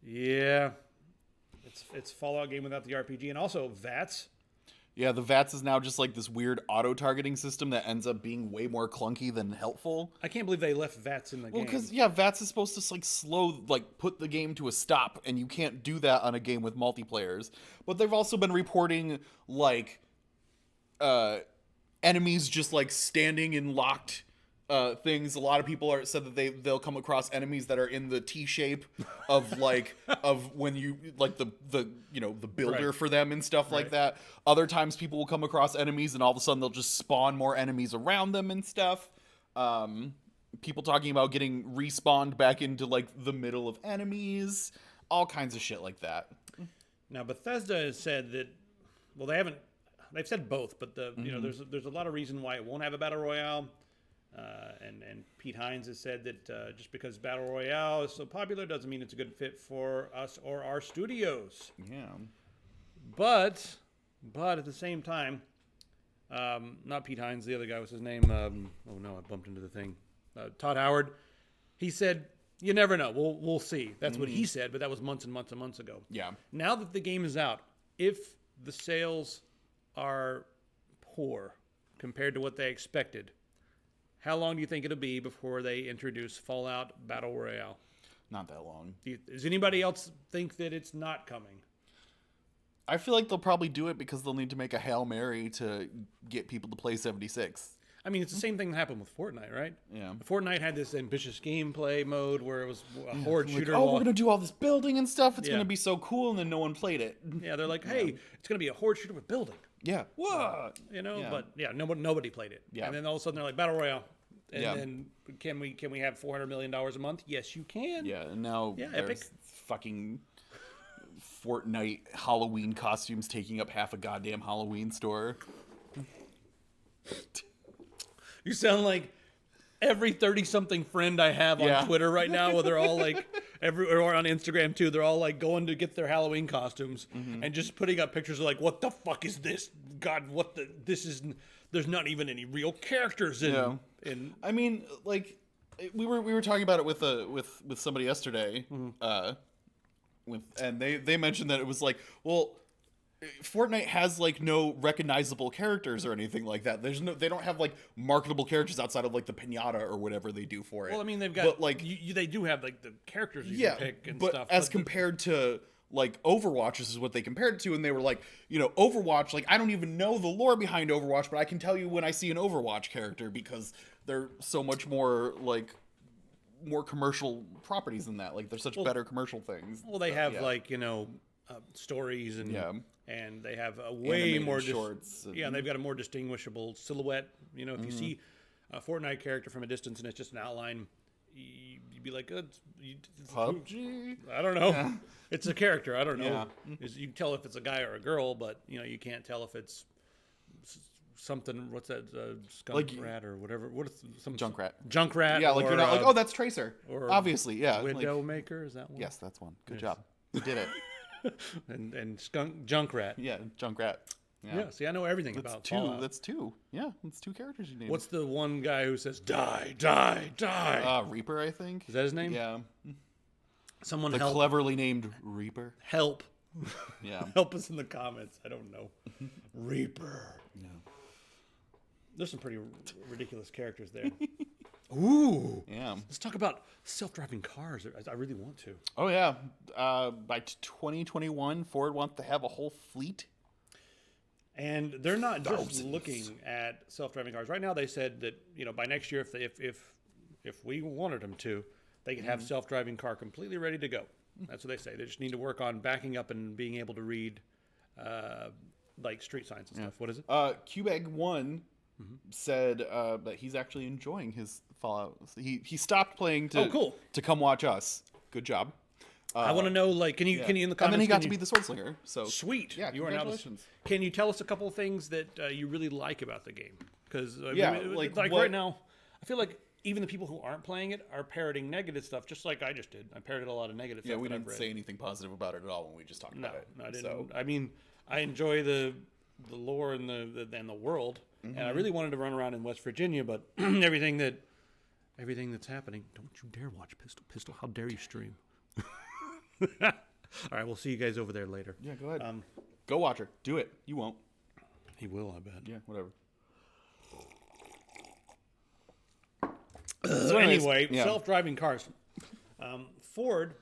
Yeah. It's Fallout game without the RPG, and also VATS. Yeah, the VATS is now just like this weird auto-targeting system that ends up being way more clunky than helpful. I can't believe they left VATS in the game. Well, because, VATS is supposed to, put the game to a stop, and you can't do that on a game with multiplayers. But they've also been reporting, enemies just, standing in locked things. A lot of people said that they'll come across enemies that are in the T shape of of when you the builder for them and stuff like that. Other times people will come across enemies and all of a sudden they'll just spawn more enemies around them and stuff. People talking about getting respawned back into the middle of enemies, all kinds of shit like that. Now Bethesda has said that, well, they've said both, but there's a lot of reason why it won't have a battle royale. And Pete Hines has said that just because Battle Royale is so popular doesn't mean it's a good fit for us or our studios. Yeah. But at the same time, not Pete Hines, the other guy, what's his name? Oh no, I bumped into the thing. Todd Howard. He said, you never know. We'll see. That's what he said, but that was months and months and months ago. Yeah. Now that the game is out, if the sales are poor compared to what they expected, how long do you think it'll be before they introduce Fallout Battle Royale? Not that long. Does anybody else think that it's not coming? I feel like they'll probably do it because they'll need to make a Hail Mary to get people to play 76. I mean, it's the same thing that happened with Fortnite, right? Yeah. Fortnite had this ambitious gameplay mode where it was a horde shooter. We're going to do all this building and stuff. It's going to be so cool, and then no one played it. Yeah, they're like, hey, it's going to be a horde shooter with building. Yeah. What? But nobody played it. Yeah. And then all of a sudden they're like, Battle Royale. And then can we have $400 million a month? Yes, you can. Yeah, and now there's Epic. Fucking Fortnite Halloween costumes taking up half a goddamn Halloween store. You sound like every 30-something friend I have on Twitter right now, where they're all or on Instagram too, they're all going to get their Halloween costumes and just putting up pictures of what the fuck is this? God, there's not even any real characters in. I mean, we were talking about it with somebody yesterday, and they mentioned that it was Fortnite has no recognizable characters or anything like that. They don't have marketable characters outside of the piñata or whatever they do for it. Well, I mean, they've got they do have the characters you can pick and stuff. As compared to Overwatch, this is what they compared it to, and they were Overwatch, I don't even know the lore behind Overwatch, but I can tell you when I see an Overwatch character because they're so much more more commercial properties than that. They're such better commercial things. Well, they have stories and they have a way animated more shorts. And they've got a more distinguishable silhouette. If you see a Fortnite character from a distance and it's just an outline, you'd be like, it's PUBG? I don't know. Yeah. It's a character. I don't know. Yeah. You can tell if it's a guy or a girl, but you can't tell if it's something. What's that? Skunk rat or whatever. What is some Junkrat? Junkrat. Yeah, you're not oh, that's Tracer. Or obviously, yeah. Widowmaker, is that one? Yes, that's one. Good job. You did it. and Junkrat. Yeah, Junkrat. Yeah. See, I know everything about Fallout. That's two. Yeah, that's two characters you named. What's the one guy who says die, die, die? Reaper, I think. Is that his name? Yeah. Someone the help. Cleverly named Reaper. Help. Yeah. Help us in the comments. I don't know. Reaper. Yeah. There's some pretty ridiculous characters there. Ooh. Yeah. Let's talk about self-driving cars. I really want to. Oh, yeah. By 2021, Ford wants to have a whole fleet. And they're not just looking at self-driving cars. Right now, they said that by next year, if we wanted them to, they can have self-driving car completely ready to go. That's what they say. They just need to work on backing up and being able to read like street signs and stuff. What is it? Cubeg1 said that he's actually enjoying his Fallout. He stopped playing to cool. to come watch us. Good job. I want to know, like, can you in the comments? And then he got to be the sword slinger. So sweet. Yeah, you are now. Can you tell us a couple of things that you really like about the game? Because like right now, I feel like even the people who aren't playing it are parroting negative stuff, just like I just did. I parroted a lot of negative stuff. Yeah, we didn't say anything positive about it at all when we just talked about it. No, I didn't. So. I mean, I enjoy the lore and the world, and I really wanted to run around in West Virginia, but everything that's happening. Don't you dare watch Pistol. How dare you stream? All right, we'll see you guys over there later. Yeah, go ahead. Go watch her. Do it. You won't. He will, I bet. Yeah, whatever. So anyway, self-driving cars. Ford,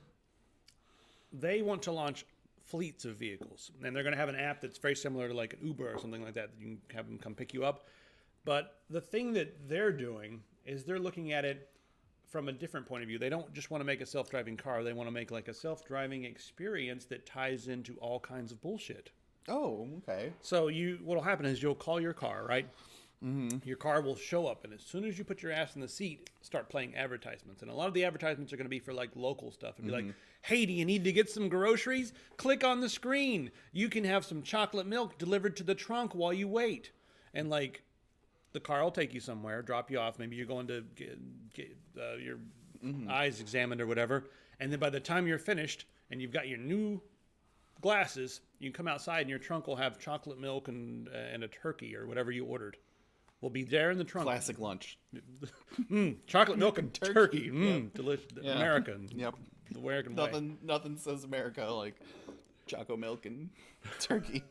they want to launch fleets of vehicles, and they're going to have an app that's very similar to like an Uber or something like that. You can have them come pick you up. But the thing that they're doing is they're looking at it from a different point of view. They don't just want to make a self-driving car. They want to make like a self-driving experience that ties into all kinds of bullshit. Oh, okay. So what'll happen is you'll call your car, right? Mm-hmm. Your car will show up, and as soon as you put your ass in the seat, start playing advertisements. And a lot of the advertisements are going to be for like local stuff. It'll be like, hey, do you need to get some groceries? Click on the screen. You can have some chocolate milk delivered to the trunk while you wait. And like, the car will take you somewhere, drop you off. Maybe you're going to get your eyes examined or whatever. And then by the time you're finished and you've got your new glasses, you can come outside and your trunk will have chocolate milk and a turkey or whatever you ordered. Will be there in the trunk. Classic lunch. Chocolate milk and turkey. Delicious. Yeah. American. Yep. The American way. Nothing says America like choco milk and turkey.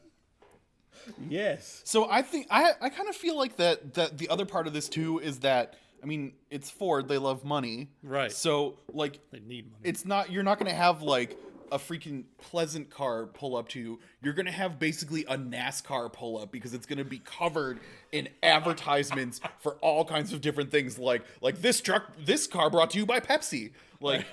Yes. So I think I kind of feel like that the other part of this too is that, I mean, it's Ford, they love money. Right. So like They need money. it's not, you're not going to have like a freaking pleasant car pull up to you. You're going to have basically a NASCAR pull up because it's going to be covered in advertisements for all kinds of different things, like this car brought to you by Pepsi. Like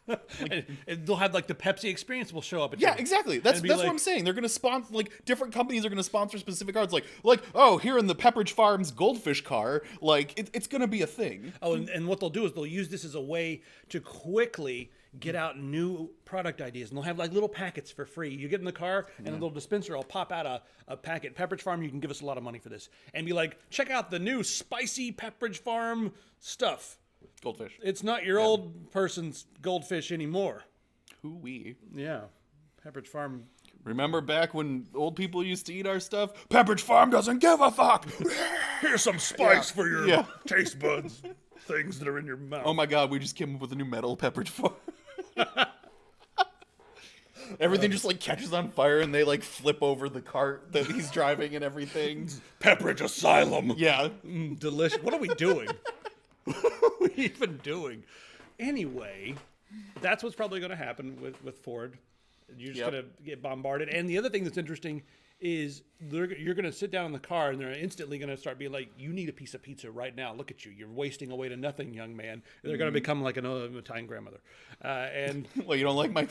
and they'll have like the Pepsi experience will show up at yeah, your- exactly. That's and be what like- I'm saying. They're going to sponsor, like, different companies are going to sponsor specific cars. Like, oh, here in the Pepperidge Farms Goldfish car, like, it's going to be a thing. Oh, and what they'll do is they'll use this as a way to quickly get out new product ideas. And they'll have like little packets for free. You get in the car and a little dispenser will pop out a packet. Pepperidge Farm, you can give us a lot of money for this. And be like, check out the new spicy Pepperidge Farm stuff. Goldfish. It's not your old person's goldfish anymore. Hoo-wee. Yeah. Pepperidge Farm. Remember back when old people used to eat our stuff? Pepperidge Farm doesn't give a fuck. Here's some spice for your Yeah. taste buds. Things that are in your mouth. Oh my god, we just came up with a new metal Pepperidge Farm. Everything just like catches on fire and they like flip over the cart that he's driving and everything. Pepperidge Asylum. Yeah. Delicious. What are we doing? What are we even doing? Anyway, that's what's probably going to happen with Ford. You're just going to get bombarded. And the other thing that's interesting is you're going to sit down in the car and they're instantly going to start being like, you need a piece of pizza right now. Look at you. You're wasting away to nothing, young man. And they're going to become like an Italian grandmother. And Well, you don't like my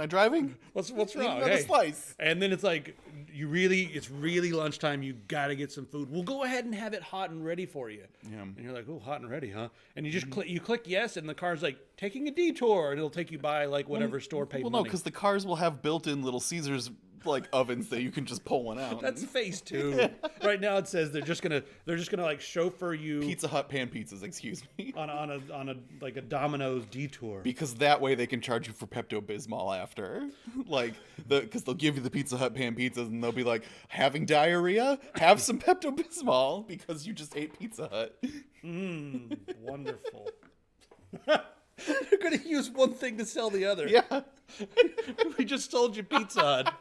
driving? what's wrong? Another slice. And then it's like, it's really lunchtime. You got to get some food. We'll go ahead and have it hot and ready for you. Yeah. And you're like, oh, hot and ready, huh? And you just click yes, and the car's like taking a detour, and it'll take you by like whatever store paid Well, money. no, because the cars will have built-in Little Caesars like ovens that you can just pull one out. That's phase 2. Right now it says they're just gonna like chauffeur you Pizza Hut pan pizzas, excuse me. on a like a Domino's detour. Because that way they can charge you for Pepto-Bismol after. Like, because they'll give you the Pizza Hut pan pizzas and they'll be like, having diarrhea? Have some Pepto-Bismol because you just ate Pizza Hut. Wonderful. They're gonna use one thing to sell the other. Yeah. We just told you Pizza Hut.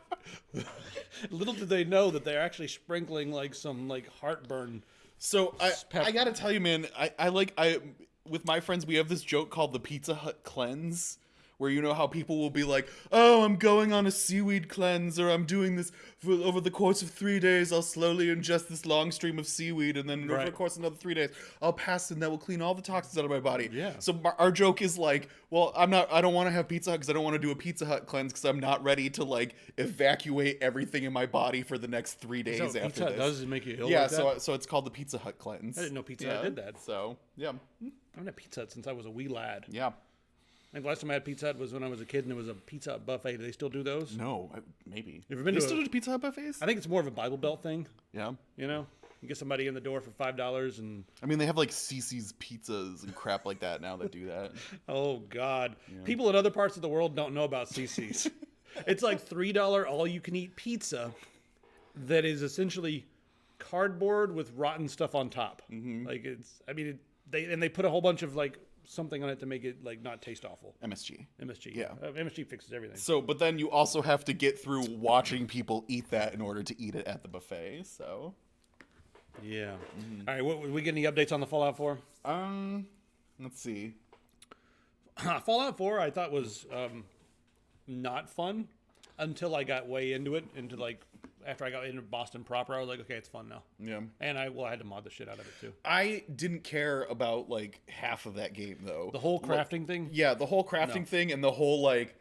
Little did they know that they're actually sprinkling like some like heartburn. So I gotta tell you, man, I with my friends we have this joke called the Pizza Hut cleanse, where you know how people will be like, oh, I'm going on a seaweed cleanse, or I'm doing this over the course of 3 days. I'll slowly ingest this long stream of seaweed, and then over the course of another 3 days, I'll pass, and that will clean all the toxins out of my body. Yeah. So our joke is like, well, I don't want to have Pizza Hut because I don't want to do a Pizza Hut cleanse because I'm not ready to like evacuate everything in my body for the next 3 days after Pizza Hut this. does make you ill. Yeah, like that? so it's called the Pizza Hut cleanse. I didn't know Pizza Hut did that. So yeah, I haven't had Pizza Hut since I was a wee lad. yeah. I think the last time I had Pizza Hut was when I was a kid, and it was a Pizza Hut buffet. Do they still do those? No, maybe. You ever been They to still do Pizza Hut buffets? I think it's more of a Bible Belt thing. Yeah. You know, you get somebody in the door for $5, and I mean, they have like Cece's pizzas and crap like that now that do that. oh god, people in other parts of the world don't know about CC's. It's like $3 all-you-can-eat pizza that is essentially cardboard with rotten stuff on top. Mm-hmm. Like they put a whole bunch of like something on it to make it like not taste awful. MSG. Yeah. MSG fixes everything. So, but then you also have to get through watching people eat that in order to eat it at the buffet. So, yeah. Mm-hmm. All right, what we get any updates on the Fallout 4? Let's see. Fallout 4 I thought was not fun until I got way into it, after I got into Boston proper. I was like, okay, it's fun now. Yeah. And I had to mod the shit out of it too. I didn't care about like half of that game though. The whole crafting thing? Yeah, the whole crafting thing, and the whole like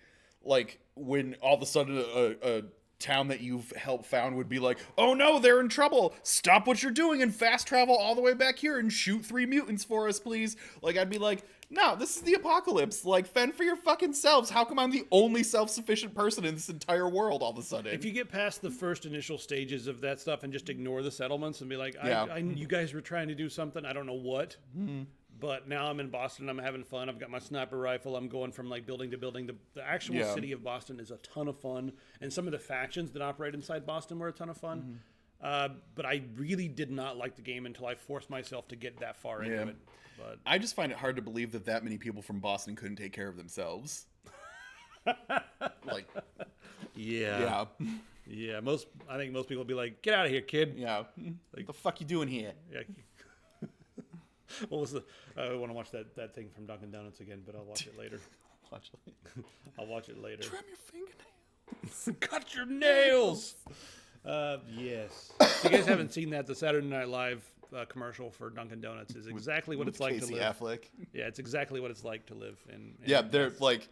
when all of a sudden a town that you've helped found would be like, oh no, they're in trouble. Stop what you're doing and fast travel all the way back here and shoot 3 mutants for us, please. Like, I'd be like, no, this is the apocalypse. Like, fend for your fucking selves. How come I'm the only self-sufficient person in this entire world all of a sudden? If you get past the first initial stages of that stuff and just ignore the settlements and be like, you guys were trying to do something, I don't know what. Mm-hmm. But now I'm in Boston. I'm having fun. I've got my sniper rifle. I'm going from like building to building. The actual city of Boston is a ton of fun, and some of the factions that operate inside Boston were a ton of fun. Mm-hmm. But I really did not like the game until I forced myself to get that far into it. But I just find it hard to believe that many people from Boston couldn't take care of themselves. Like, yeah. I think most people would be like, "Get out of here, kid." Yeah. Like, what the fuck you doing here? Yeah. What was I want to watch that thing from Dunkin' Donuts again, but I'll watch it later. I'll watch it later. Trim your fingernails. Cut your nails. Yes. If you guys haven't seen that, the Saturday Night Live commercial for Dunkin' Donuts is exactly what it's like Casey to live. Affleck. Yeah, it's exactly what it's like to live in. Yeah, they're like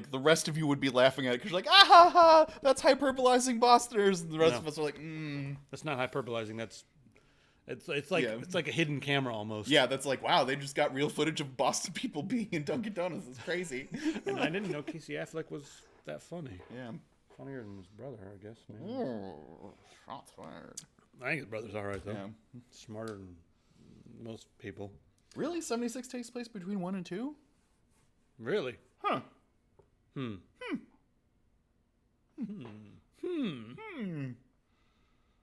the rest of you would be laughing at it because you're like, ah ha ha, that's hyperbolizing Bostoners, and the rest of us are like, That's not hyperbolizing. It's like a hidden camera almost. Yeah, that's like, wow, they just got real footage of Boston people being in Dunkin' Donuts. It's crazy. And I didn't know Casey Affleck was that funny. Yeah. Funnier than his brother, I guess. Oh, shots fired. I think his brother's all right, though. Yeah. Smarter than most people. Really? 76 takes place between 1 and 2? Really? Huh.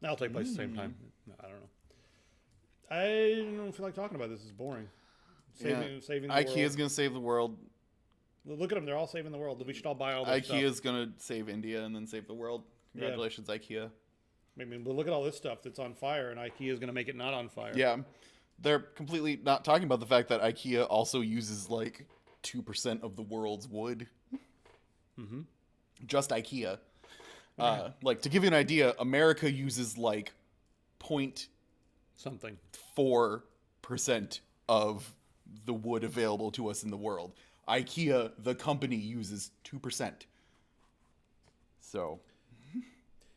That'll take place at the same time. I don't know. I don't feel like talking about this. It's boring. Saving the world. Ikea's going to save the world. Look at them. They're all saving the world. We should all buy all this stuff. Ikea's going to save India and then save the world. Congratulations, Ikea. I mean, but look at all this stuff that's on fire, and Ikea's going to make it not on fire. Yeah. They're completely not talking about the fact that Ikea also uses like 2% of the world's wood. Mm-hmm. Just Ikea. Like, to give you an idea, America uses like something 4% of the wood available to us in the world. Ikea, the company, uses 2%. So,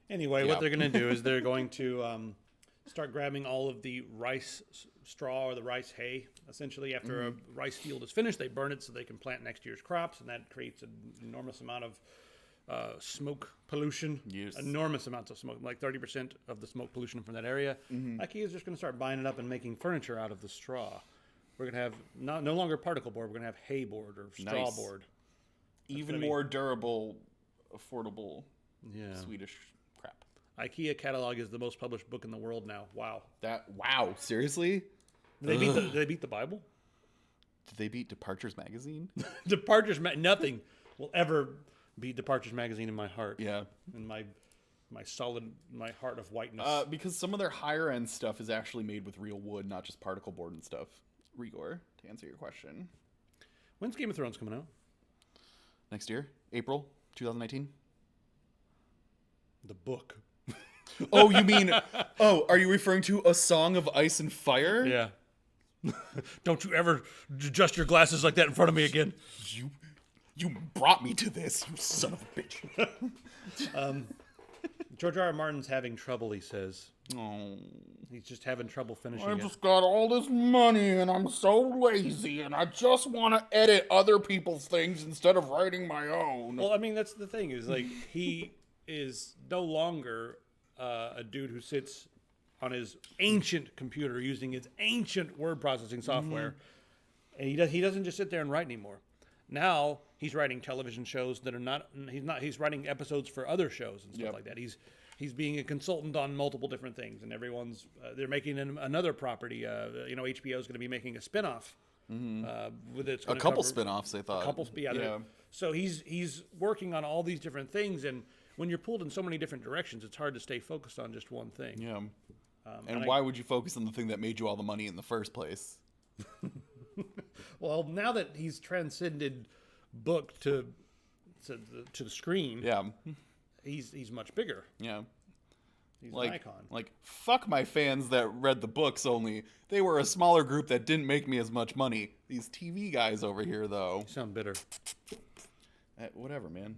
anyway, what they're going to do is they're going to start grabbing all of the rice straw or the rice hay. Essentially, after a rice field is finished, they burn it so they can plant next year's crops, and that creates an enormous amount of smoke pollution. Yes. Enormous amounts of smoke, like 30% of the smoke pollution from that area. IKEA is just going to start buying it up and making furniture out of the straw. We're going to have no longer particle board. We're going to have hay board or straw board. Even more durable, affordable Swedish crap. IKEA catalog is the most published book in the world now. Wow. Wow, seriously? Did they beat the Bible? Did they beat Departures Magazine? Nothing will ever beat Departures Magazine in my heart. Yeah. In my heart of whiteness. Because some of their higher end stuff is actually made with real wood, not just particle board and stuff. Rigor, to answer your question. When's Game of Thrones coming out? next year, April 2019. The book. Oh, you mean? Oh, are you referring to A Song of Ice and Fire? Yeah. Don't you ever adjust your glasses like that in front of me again. You brought me to this, you son of a bitch. George R. R. Martin's having trouble, he says. Oh. He's just having trouble finishing I it. just got all this money and I'm so lazy and I just want to edit other people's things instead of writing my own. Well, I mean, that's the thing is, like, he is no longer a dude who sits on his ancient computer using his ancient word processing software. And he doesn't just sit there and write anymore. Now he's writing television shows that are he's writing episodes for other shows and stuff like that. He's being a consultant on multiple different things, and everyone's they're making another property. HBO is going to be making a spinoff with its a couple spinoffs, they thought. A couple, yeah. So he's working on all these different things, and when you're pulled in so many different directions, it's hard to stay focused on just one thing. Yeah. And why would you focus on the thing that made you all the money in the first place? Well, now that he's transcended book to the screen, he's much bigger. Yeah. He's an icon. Like, fuck my fans that read the books only. They were a smaller group that didn't make me as much money. These TV guys over here, though. You sound bitter. Whatever, man.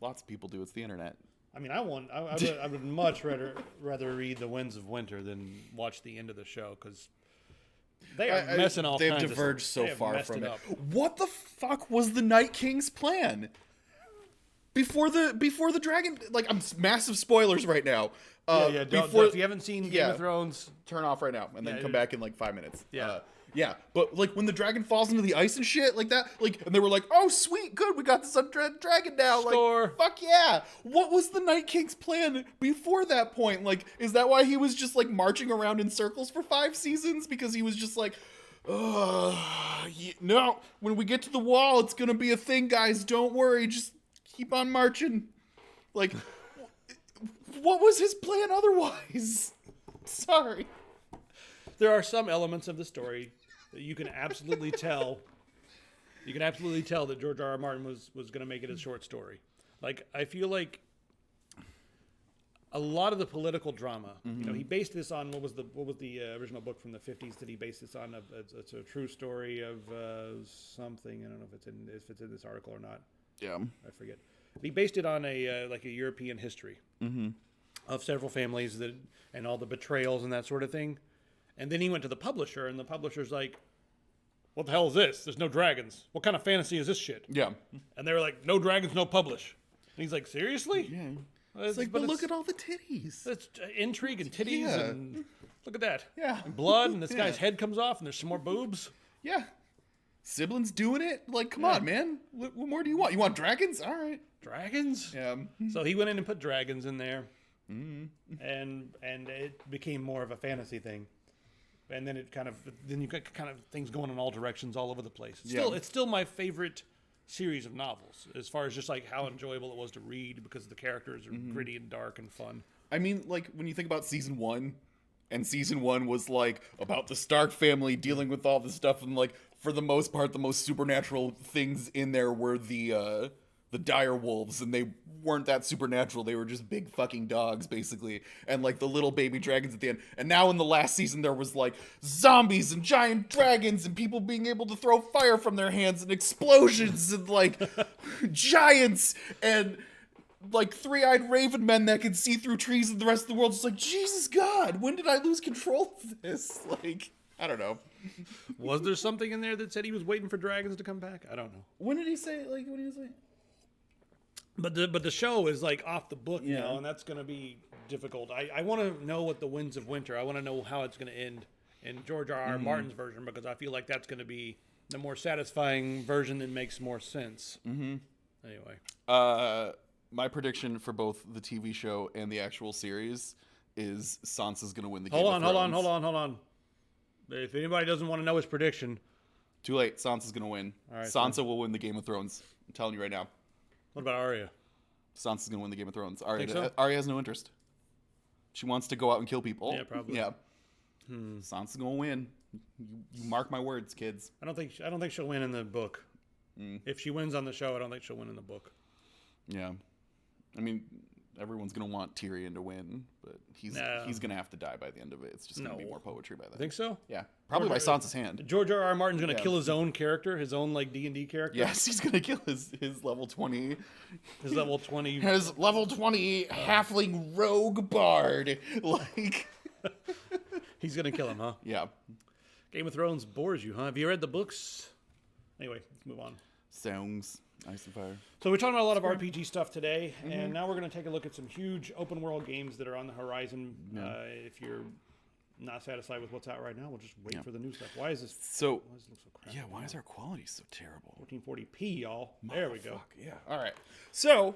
Lots of people do. It's the internet. I mean, I would much rather read The Winds of Winter than watch the end of the show, because they are messing all kinds of stuff. They've diverged so far from it. Up. What the fuck was the Night King's plan? Before the dragon, like, I'm massive spoilers right now. If you haven't seen Game of Thrones, turn off right now and then come back in like 5 minutes. But like when the dragon falls into the ice and shit like that, like, and they were like, "Oh, sweet, good, we got this dragon now." Score. Like, fuck yeah! What was the Night King's plan before that point? Like, is that why he was just like marching around in circles for 5 seasons? Because he was just like, no, when we get to the wall, it's gonna be a thing, guys. Don't worry, just keep on marching. Like, what was his plan otherwise? Sorry. There are some elements of the story that you can absolutely tell. You can absolutely tell that George R. R. Martin was going to make it a short story. Like, I feel like a lot of the political drama. He based this on what was the original book from the 50s that he based this on? It's a true story of something. I don't know if it's in this article or not. Yeah, I forget. He based it on a European history of several families and all the betrayals and that sort of thing. And then he went to the publisher, and the publisher's like, "What the hell is this? There's no dragons. What kind of fantasy is this shit?" Yeah. And they were like, "No dragons, no publish." And he's like, "Seriously?" Yeah. It's like, but look at all the titties. It's intrigue and titties, and look at that. Yeah. And blood, and this guy's head comes off, and there's some more boobs. Yeah. Siblings doing it? Like, come on, man. What more do you want? You want dragons? All right. Dragons? Yeah. So he went in and put dragons in there, and it became more of a fantasy thing. And then you got kind of things going in all directions all over the place. It's still my favorite series of novels as far as just like how enjoyable it was to read because the characters are gritty and dark and fun. I mean, like, when you think about season 1, and season 1 was like about the Stark family dealing with all this stuff, and like for the most part the most supernatural things in there were the dire wolves, and they weren't that supernatural. They were just big fucking dogs, basically, and like the little baby dragons at the end. And now in the last season there was like zombies and giant dragons and people being able to throw fire from their hands and explosions and like giants and like 3-eyed raven men that can see through trees, and the rest of the world is like, Jesus God, when did I lose control of this? Like, I don't know. Was there something in there that said he was waiting for dragons to come back? I don't know. When did he say? Like, what did he say? But the show is like off the book now, and that's going to be difficult. I want to know what the Winds of Winter. I want to know how it's going to end in George R. R. Martin's version, because I feel like that's going to be the more satisfying version that makes more sense. Anyway, my prediction for both the TV show and the actual series is Sansa's going to win the Game of Thrones. Hold on. If anybody doesn't want to know his prediction, too late. Sansa's going to win. All right, Sansa will win the Game of Thrones. I'm telling you right now. What about Arya? Sansa's going to win the Game of Thrones. Arya, Think so? Arya has no interest. She wants to go out and kill people. Yeah, probably. Yeah. Sansa's going to win. You mark my words, kids. I don't think she'll win in the book. If she wins on the show, I don't think she'll win in the book. Yeah. I mean, everyone's going to want Tyrion to win, but he's going to have to die by the end of it. It's just going to be more poetry by then. Think so? Yeah. Probably by Sansa's hand. George R.R. Martin's going to kill his own character, his own like D&D character. Yes, he's going to kill his level 20. His level 20. His level 20 halfling rogue bard. Like... He's going to kill him, huh? Yeah. Game of Thrones bores you, huh? Have you read the books? Anyway, let's move on. Songs. Ice and Fire. So we're talking about a lot of RPG stuff today, and now we're going to take a look at some huge open world games that are on the horizon. If you're not satisfied with what's out right now, we'll just wait for the new stuff. Why does this look so crappy? Yeah, why is our quality so terrible? 1440p, y'all. There we go. Yeah. All right. So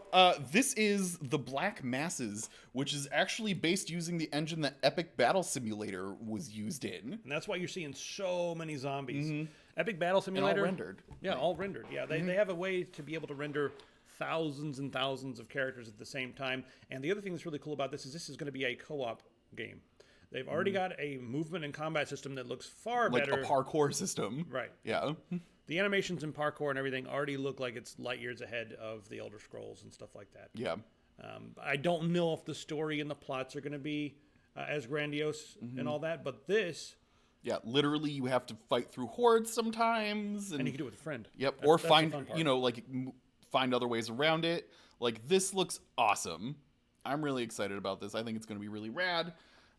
this is the Black Masses, which is actually based using the engine that Epic Battle Simulator was used in. And that's why you're seeing so many zombies. Epic Battle Simulator. And all rendered. Yeah, all rendered. Yeah, they have a way to be able to render thousands and thousands of characters at the same time. And the other thing that's really cool about this is going to be a co-op game. They've already got a movement and combat system that looks far better. Like a parkour system. Right. Yeah. The animations and parkour and everything already look like it's light years ahead of the Elder Scrolls and stuff like that. Yeah. I don't know if the story and the plots are going to be as grandiose and all that, but this... Yeah, literally you have to fight through hordes sometimes. And you can do it with a friend. Yep, or find, find other ways around it. Like, this looks awesome. I'm really excited about this. I think it's going to be really rad.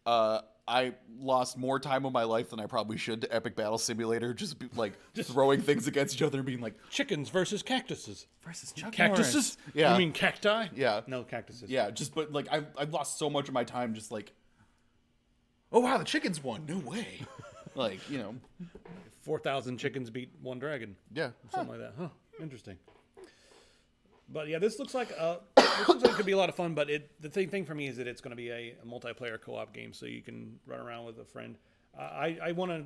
I lost more time of my life than I probably should to Epic Battle Simulator, just throwing things against each other and being like... Chickens versus cactuses. Versus cactuses? Yeah. You mean cacti? Yeah. No, cactuses. Yeah, but I've lost so much of my time just like... Oh, wow, the chickens won. No way. 4,000 chickens beat one dragon. Yeah. Something like that. Huh. Interesting. But yeah, this looks like it could be a lot of fun. But the thing for me is that it's going to be a multiplayer co-op game, so you can run around with a friend. I want to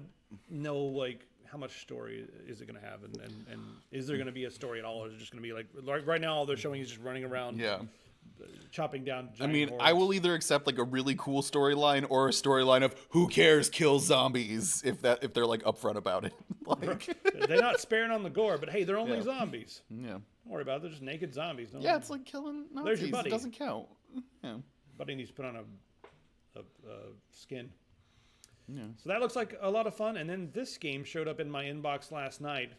know like how much story is it going to have, and is there going to be a story at all, or is it just going to be like right now all they're showing is just running around, chopping down. Giant hordes. I will either accept like a really cool storyline or a storyline of who cares, kill zombies if they're like upfront about it. Like they're not sparing on the gore, but hey, they're only zombies. Yeah. Don't worry about it. They're just naked zombies. It's like killing Nazis. There's your buddy. It doesn't count. Yeah. Buddy needs to put on a skin. Yeah. So that looks like a lot of fun. And then this game showed up in my inbox last night.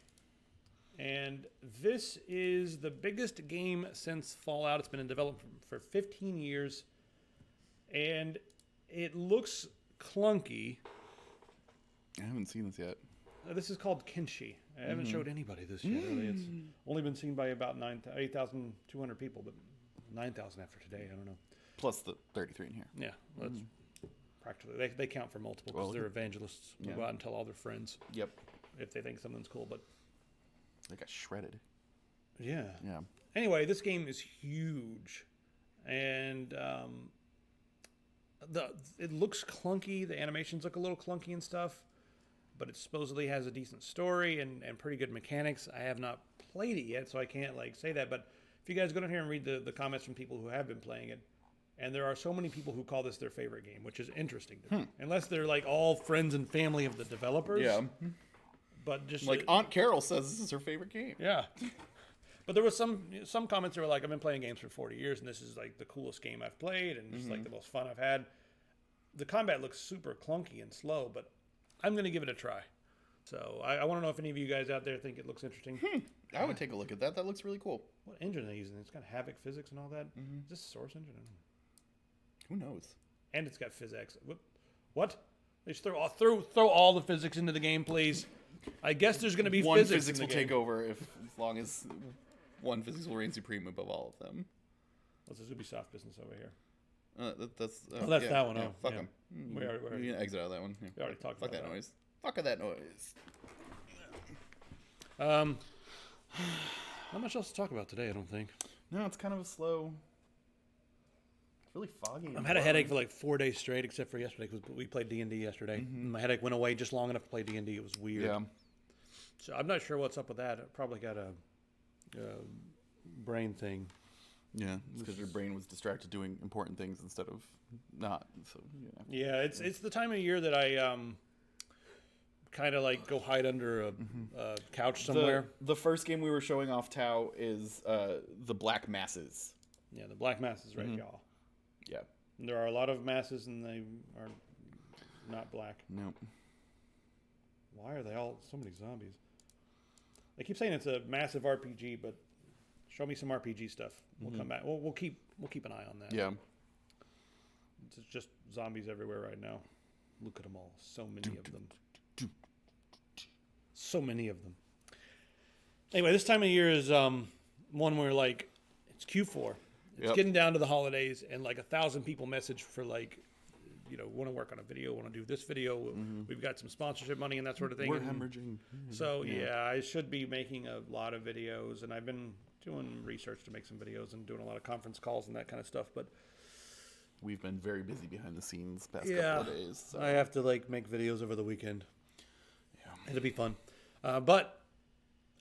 And this is the biggest game since Fallout. It's been in development for 15 years. And it looks clunky. I haven't seen this yet. This is called Kenshi. I haven't showed anybody this yet, really. It's only been seen by about 8,200 people, but 9,000 after today. I don't know. Plus the 33 in here. Yeah, that's practically. They count for multiple because they're evangelists who go out and tell all their friends. Yep. If they think something's cool, but they got shredded. Yeah. Yeah. Anyway, this game is huge, and it looks clunky. The animations look a little clunky and stuff, but it supposedly has a decent story and pretty good mechanics. I have not played it yet, so I can't say that. But if you guys go down here and read the comments from people who have been playing it, and there are so many people who call this their favorite game, which is interesting to me. Unless they're like all friends and family of the developers. Yeah. But just like Aunt Carol says this is her favorite game. Yeah. But there was some comments that were like, I've been playing games for 40 years, and this is like the coolest game I've played, and it's like the most fun I've had. The combat looks super clunky and slow, but I'm going to give it a try. So I want to know if any of you guys out there think it looks interesting. I would take a look at that. That looks really cool. What engine are they using? It's got Havoc physics and all that. Is this Source engine? I don't know. Who knows? And it's got physics. What? They just throw all the physics into the game, please. I guess there's going to be one physics will take over as long as one physics will reign supreme above all of them. What's this Ubisoft business over here? That's that one. Yeah, fuck yeah. them. We already can exit out of that one. Yeah. We already talked fuck about that noise. Fuck that noise. Not much else to talk about today, I don't think. No, it's kind of a slow. It's really foggy. I've had a headache for like 4 days straight, except for yesterday because we played D&D yesterday. My headache went away just long enough to play D&D. It was weird. Yeah. So I'm not sure what's up with that. I probably got a brain thing. Yeah, it's because your brain was distracted doing important things instead of not. So yeah, it's the time of year that I kind of like go hide under a couch somewhere. The first game we were showing off, Tao, is the Black Masses. Yeah, the Black Masses, right, y'all? Yeah. There are a lot of masses, and they are not black. Nope. Why are they all so many zombies? They keep saying it's a massive RPG, but show me some RPG stuff. We'll come back. We'll keep an eye on that. Yeah. It's just zombies everywhere right now. Look at them all. So many of them. So many of them. Anyway, this time of year is one where like it's Q4. It's getting down to the holidays, and like 1,000 people message for like, want to work on a video, want to do this video. We've got some sponsorship money and that sort of thing. We're hemorrhaging. So I should be making a lot of videos, and I've been doing research to make some videos and doing a lot of conference calls and that kind of stuff. But we've been very busy behind the scenes past couple of days. So. I have to like make videos over the weekend. Yeah, it'll be fun. But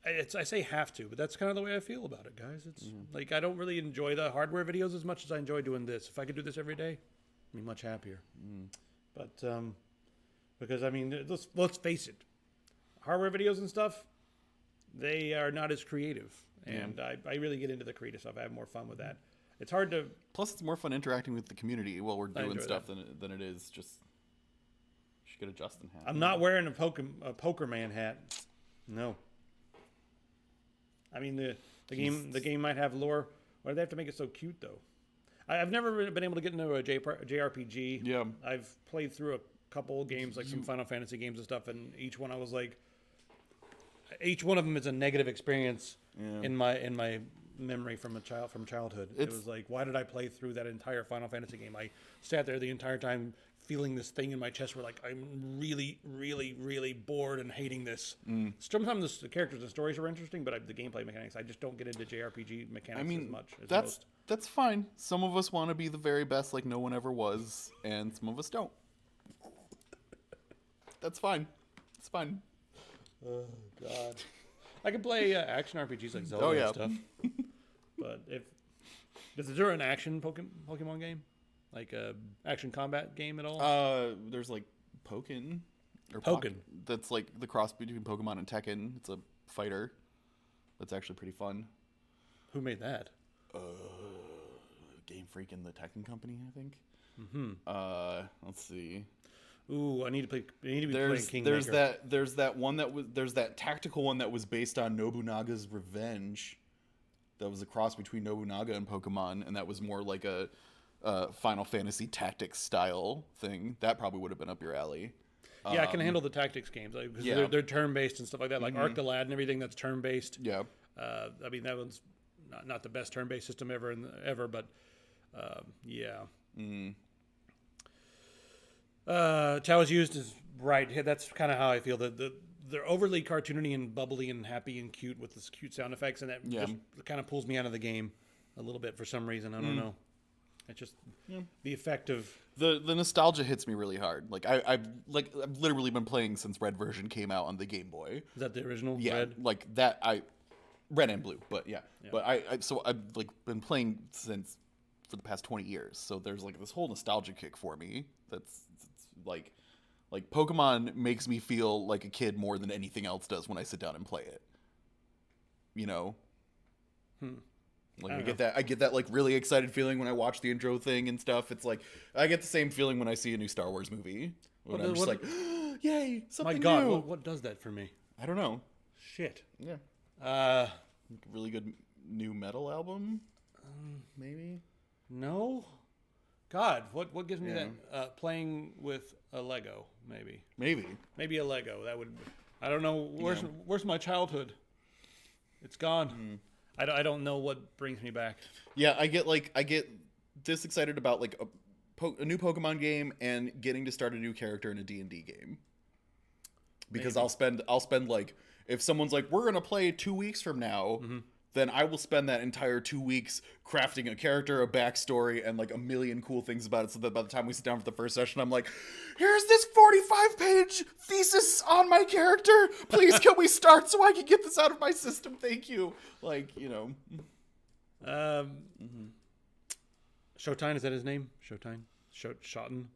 I say have to, but that's kind of the way I feel about it, guys. It's like I don't really enjoy the hardware videos as much as I enjoy doing this. If I could do this every day, I'd be much happier. But because I mean, let's face it, hardware videos and stuff, they are not as creative, and I really get into the creative stuff. I have more fun with that. It's hard to. Plus, it's more fun interacting with the community while we're doing stuff than it is just. You should get a Justin hat. I'm not wearing a poker man hat. No. I mean the game might have lore. Why do they have to make it so cute though? I've never really been able to get into a JRPG. Yeah. I've played through a couple games, like some Final Fantasy games and stuff, and each one I was like, each one of them is a negative experience in my memory from childhood. It was like, why did I play through that entire Final Fantasy game? I sat there the entire time feeling this thing in my chest where like I'm really, really, really bored and hating this. Sometimes the characters and stories are interesting, but the gameplay mechanics, I just don't get into JRPG mechanics as much as that's fine. Some of us want to be the very best like no one ever was, and some of us don't. That's fine. It's fine. Oh, God. I can play action RPGs like Zelda and stuff. But is there an action Pokemon game? Like a action combat game at all? There's like Pokken. Pokken. That's like the cross between Pokemon and Tekken. It's a fighter. That's actually pretty fun. Who made that? Game Freak and the Tekken company, I think. Let's see. Ooh, I need to be playing Kingmaker. There's that tactical one that was based on Nobunaga's Revenge. That was a cross between Nobunaga and Pokemon, and that was more like a Final Fantasy Tactics style thing. That probably would have been up your alley. Yeah, I can handle the tactics games because they're turn-based and stuff like that, like Arc the Lad and everything that's turn-based. Yeah. I mean, that one's not the best turn-based system ever, but yeah. Tao is used as right. That's kind of how I feel. They're overly cartoony and bubbly and happy and cute with this cute sound effects, and that just kind of pulls me out of the game a little bit for some reason. I don't know. It's just the effect of the nostalgia hits me really hard. Like I've literally been playing since Red version came out on the Game Boy. Is that the original? Yeah, Red? like that. Red and blue, but yeah. But I've like been playing since for the past 20 years. So there's like this whole nostalgia kick for me. That's like Pokemon makes me feel like a kid more than anything else does when I sit down and play it. You know? Like I get that like really excited feeling when I watch the intro thing and stuff. It's like I get the same feeling when I see a new Star Wars movie. When I'm just like, yay, something new. My God, what does that for me? I don't know. Shit. Yeah. Really good new metal album? Maybe? No. God, what gives me that? Playing with a Lego, maybe. Maybe a Lego. That would. I don't know. Where's my childhood? It's gone. I don't know what brings me back. Yeah, I get this excited about like a new Pokemon game and getting to start a new character in a D&D game. Because maybe. I'll spend like if someone's like we're gonna play 2 weeks from now. Then I will spend that entire 2 weeks crafting a character, a backstory, and like a million cool things about it so that by the time we sit down for the first session, I'm like, here's this 45-page thesis on my character. Please, can we start so I can get this out of my system? Thank you. Like, you know. Showtime, is that his name? Showtime? Shotten?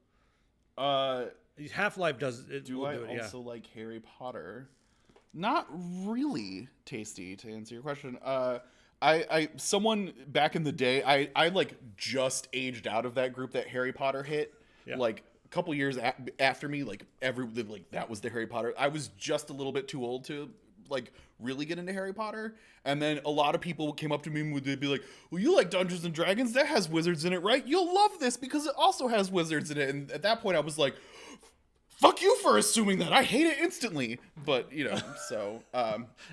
Half-Life does it. Do will I do it, also like Harry Potter? Not really tasty, to answer your question. I someone back in the day, I like just aged out of that group that Harry Potter hit. Yeah. Like a couple years after me, like that was the Harry Potter. I was just a little bit too old to like really get into Harry Potter. And then a lot of people came up to me and would be like, well, you like Dungeons and Dragons? That has wizards in it, right? You'll love this because it also has wizards in it. And at that point I was like, fuck you for assuming that. I hate it instantly. But, you know, so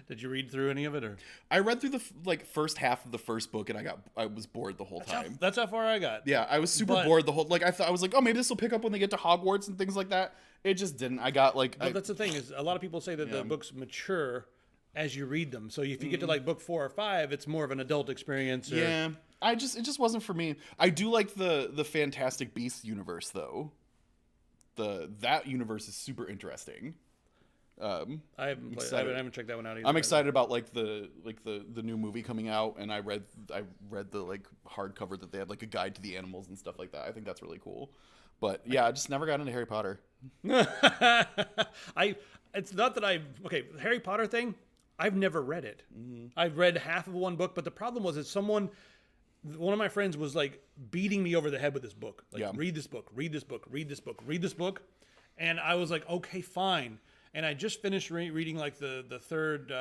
Did you read through any of it, or? I read through the first half of the first book and I was bored the whole time. That's how far I got. Yeah, I was super bored the whole I was like, oh, maybe this will pick up when they get to Hogwarts and things like that. It just didn't. I got like That's the thing, is a lot of people say that the books mature as you read them. So if you get to like book 4 or 5, it's more of an adult experience. Or... Yeah, it just wasn't for me. I do like the Fantastic Beasts universe though. That universe is super interesting. I haven't checked that one out either. I'm excited about like the new movie coming out, and I read the like hardcover that they had like a guide to the animals and stuff like that. I think that's really cool. But yeah, I just never got into Harry Potter. It's not that Harry Potter thing, I've never read it. I've read half of one book, but the problem was that one of my friends was like beating me over the head with this book. Like, read this book, read this book, read this book, read this book. And I was like, okay, fine. And I just finished reading like the third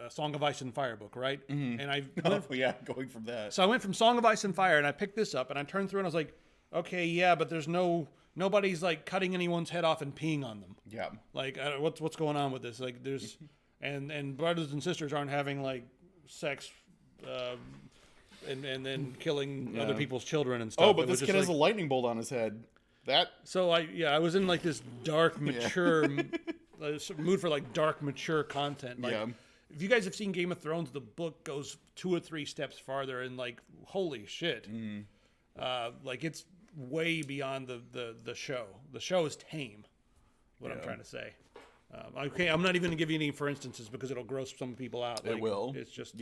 Song of Ice and Fire book, right? Mm-hmm. And going from that. So I went from Song of Ice and Fire, and I picked this up, and I turned through, and I was like, okay, yeah, but there's nobody's like cutting anyone's head off and peeing on them. Yeah. Like, what's going on with this? Like, there's and brothers and sisters aren't having like sex. And then killing other people's children and stuff. Oh, but this kid has a lightning bolt on his head. So I was in like this dark, mature mood for like dark, mature content. Like, if you guys have seen Game of Thrones, the book goes 2 or 3 steps farther, and like, holy shit, like it's way beyond the show. The show is tame. What I'm trying to say. Okay, I'm not even gonna give you any for instances because it'll gross some people out. Like, it will. It's just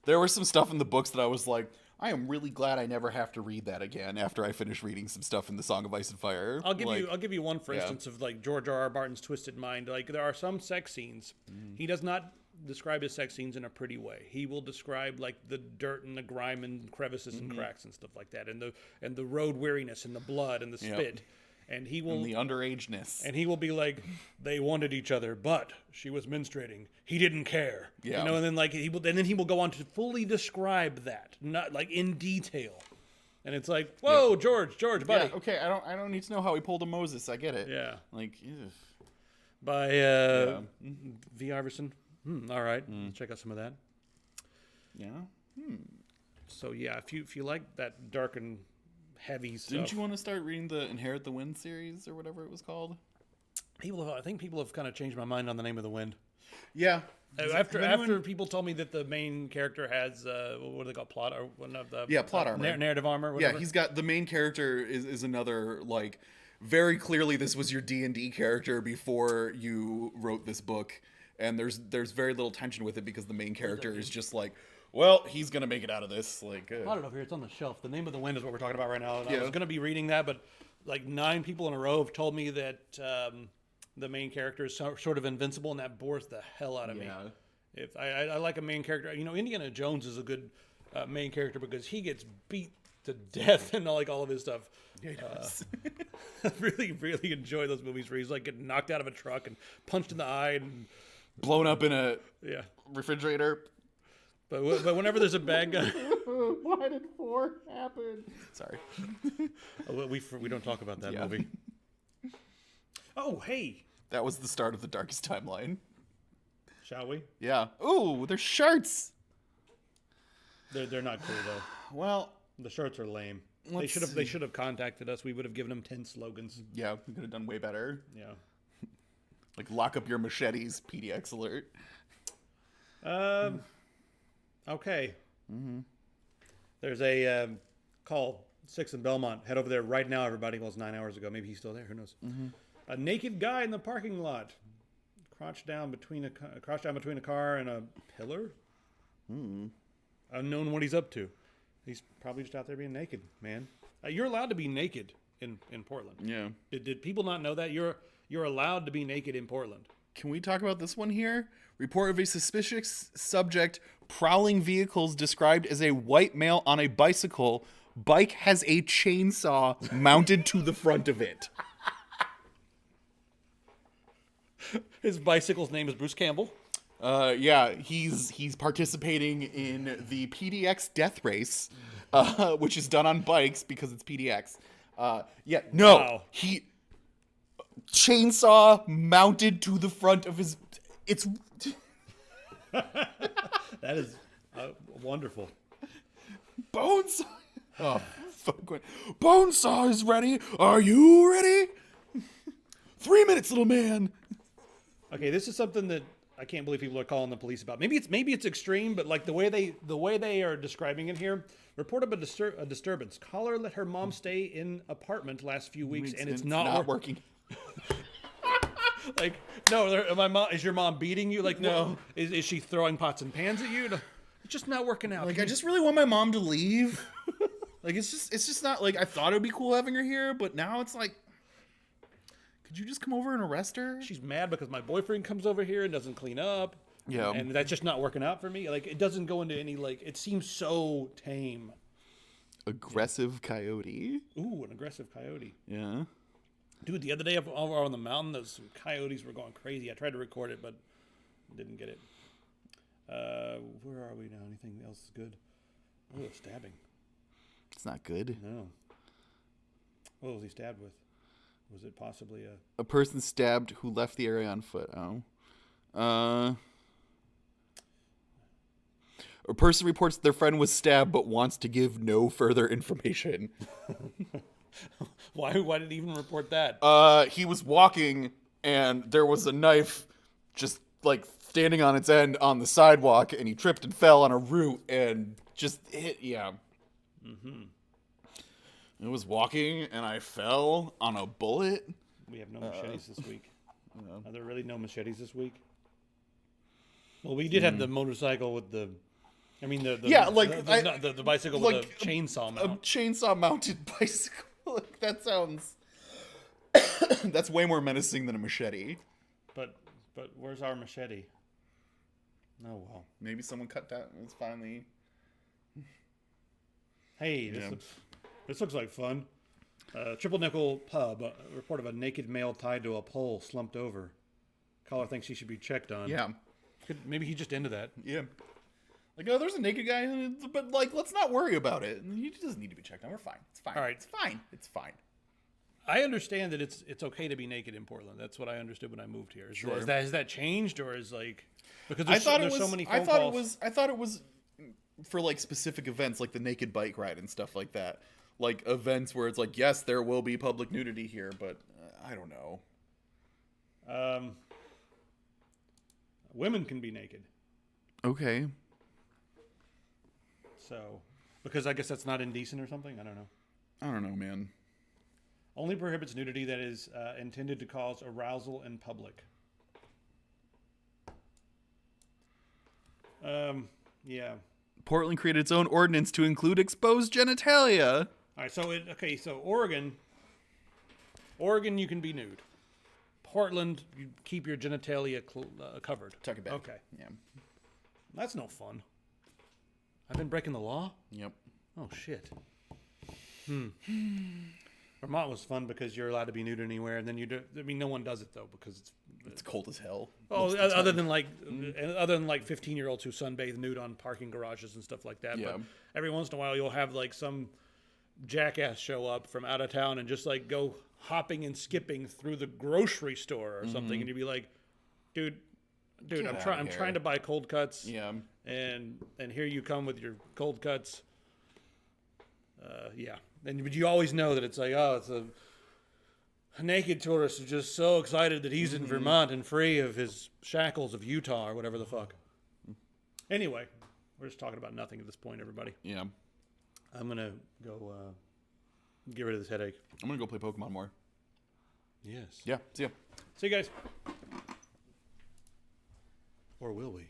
There was some stuff in the books that I was like, I am really glad I never have to read that again after I finish reading some stuff in the Song of Ice and Fire. I'll give you one for instance of like George R.R. Martin's twisted mind. Like, there are some sex scenes. He does not describe his sex scenes in a pretty way. He will describe like the dirt and the grime and crevices and cracks and stuff like that, and the road weariness and the blood and the spit. And he will, and the underageness. And he will be like, they wanted each other, but she was menstruating. He didn't care. Yeah. You know, and then like he will go on to fully describe that, not like in detail. And it's like, whoa, George, buddy. Yeah, okay, I don't need to know how he pulled a Moses. I get it. Yeah. Like, by V. Iverson. All right. Let's check out some of that. Yeah. So yeah, if you like that dark and heavy stuff. Didn't you want to start reading the Inherit the Wind series or whatever it was called? I think people have kind of changed my mind on the name of the wind. Yeah. After people told me that the main character has what do they call plot or one of the plot armor, narrative armor. Whatever. Yeah, he's got the main character is another like very clearly this was your D&D character before you wrote this book, and there's very little tension with it because the main character is just like, well, he's gonna make it out of this. Like, I don't know here. It's on the shelf. The Name of the Wind is what we're talking about right now. And I was gonna be reading that, but like 9 people in a row have told me that the main character is sort of invincible, and that bores the hell out of me. If I like a main character, you know, Indiana Jones is a good main character because he gets beat to death and like all of his stuff. Yeah, he does. I really, really enjoy those movies where he's like getting knocked out of a truck and punched in the eye and blown up in a refrigerator. But whenever there's a bad guy, why did 4 happen? Sorry, we don't talk about that movie. Oh, hey, that was the start of the Darkest Timeline. Shall we? Yeah. Ooh, there's shirts. They're not cool though. Well, the shirts are lame. They should have contacted us. We would have given them 10 slogans. Yeah, we could have done way better. Yeah. Like, lock up your machetes, PDX alert. Okay. There's a call, 6 in Belmont. Head over there right now, everybody. Well, it's 9 hours ago. Maybe he's still there. Who knows? A naked guy in the parking lot. Crouched down between a car and a pillar. Unknown what he's up to. He's probably just out there being naked, man. You're allowed to be naked in Portland. Yeah. Did people not know that you're allowed to be naked in Portland? Can we talk about this one here? Report of a suspicious subject prowling vehicles described as a white male on a bicycle. Bike has a chainsaw mounted to the front of it. His bicycle's name is Bruce Campbell. Yeah, he's participating in the PDX death race, which is done on bikes because it's PDX. Wow. He chainsaw mounted to the front of his. It's That is wonderful. Bonesaw. Oh, fuck. Bonesaw is ready. Are you ready? 3 minutes, little man. Okay, this is something that I can't believe people are calling the police about. Maybe it's extreme, but like the way they are describing it here. Report of a disturbance. Caller let her mom stay in apartment last few weeks, and it's not working. Like, no, my mom is your mom beating you? Like, no, is she throwing pots and pans at you? It's just not working out. Like, I just really want my mom to leave. Like, it's just not like I thought it would be cool having her here, but now it's like, could you just come over and arrest her? She's mad because my boyfriend comes over here and doesn't clean up. Yeah, and that's just not working out for me. Like, it doesn't go into any like. It seems so tame. Aggressive coyote. Ooh, an aggressive coyote. Yeah. Dude, the other day over on the mountain, those coyotes were going crazy. I tried to record it, but didn't get it. Where are we now? Anything else good? Oh, stabbing. It's not good. No. What was he stabbed with? Was it possibly a person stabbed who left the area on foot? Oh. A person reports their friend was stabbed but wants to give no further information. Why did he even report that? He was walking and there was a knife just like standing on its end on the sidewalk, and he tripped and fell on a root and just hit. Yeah. Mm-hmm. I was walking and I fell on a bullet. We have no machetes this week. No. Are there really no machetes this week? Well, we did have the motorcycle with the. I mean the bicycle with a chainsaw mount. A chainsaw mounted bicycle. Like, that sounds. That's way more menacing than a machete. But where's our machete? Oh well. Maybe someone cut that and it's finally. Hey, this looks like fun. Triple Nickel Pub. Report of a naked male tied to a pole, slumped over. Caller thinks he should be checked on. Yeah. Maybe he just into that. Yeah. Like, oh, there's a naked guy, but like, let's not worry about it. He doesn't need to be checked on. We're fine. It's fine. All right. It's fine. It's fine. I understand that it's okay to be naked in Portland. That's what I understood when I moved here. Sure. Has that changed, or is like because there's so many phone calls. I thought it was for like specific events, like the naked bike ride and stuff like that. Like events where it's like, yes, there will be public nudity here, but I don't know. Women can be naked. Okay. So, because I guess that's not indecent or something. I don't know. I don't know, man. Only prohibits nudity that is intended to cause arousal in public. Yeah. Portland created its own ordinance to include exposed genitalia. All right, so Oregon, you can be nude. Portland, you keep your genitalia covered. Tuck it back. Okay. Yeah. That's no fun. I've been breaking the law? Yep. Oh, shit. Vermont was fun because you're allowed to be nude anywhere, and then no one does it, though, because it's cold as hell. Oh, other than 15-year-olds who sunbathe nude on parking garages and stuff like that. Yeah. But every once in a while, you'll have like some jackass show up from out of town and just like go hopping and skipping through the grocery store or something, and you'd be like, dude, I'm trying to buy cold cuts. Yeah. And here you come with your cold cuts. Yeah. But you always know that it's like, oh, it's a naked tourist who's just so excited that he's in Vermont and free of his shackles of Utah or whatever the fuck. Anyway, we're just talking about nothing at this point, everybody. Yeah. I'm going to go get rid of this headache. I'm going to go play Pokemon more. Yes. Yeah. See ya. See you guys. Or will we?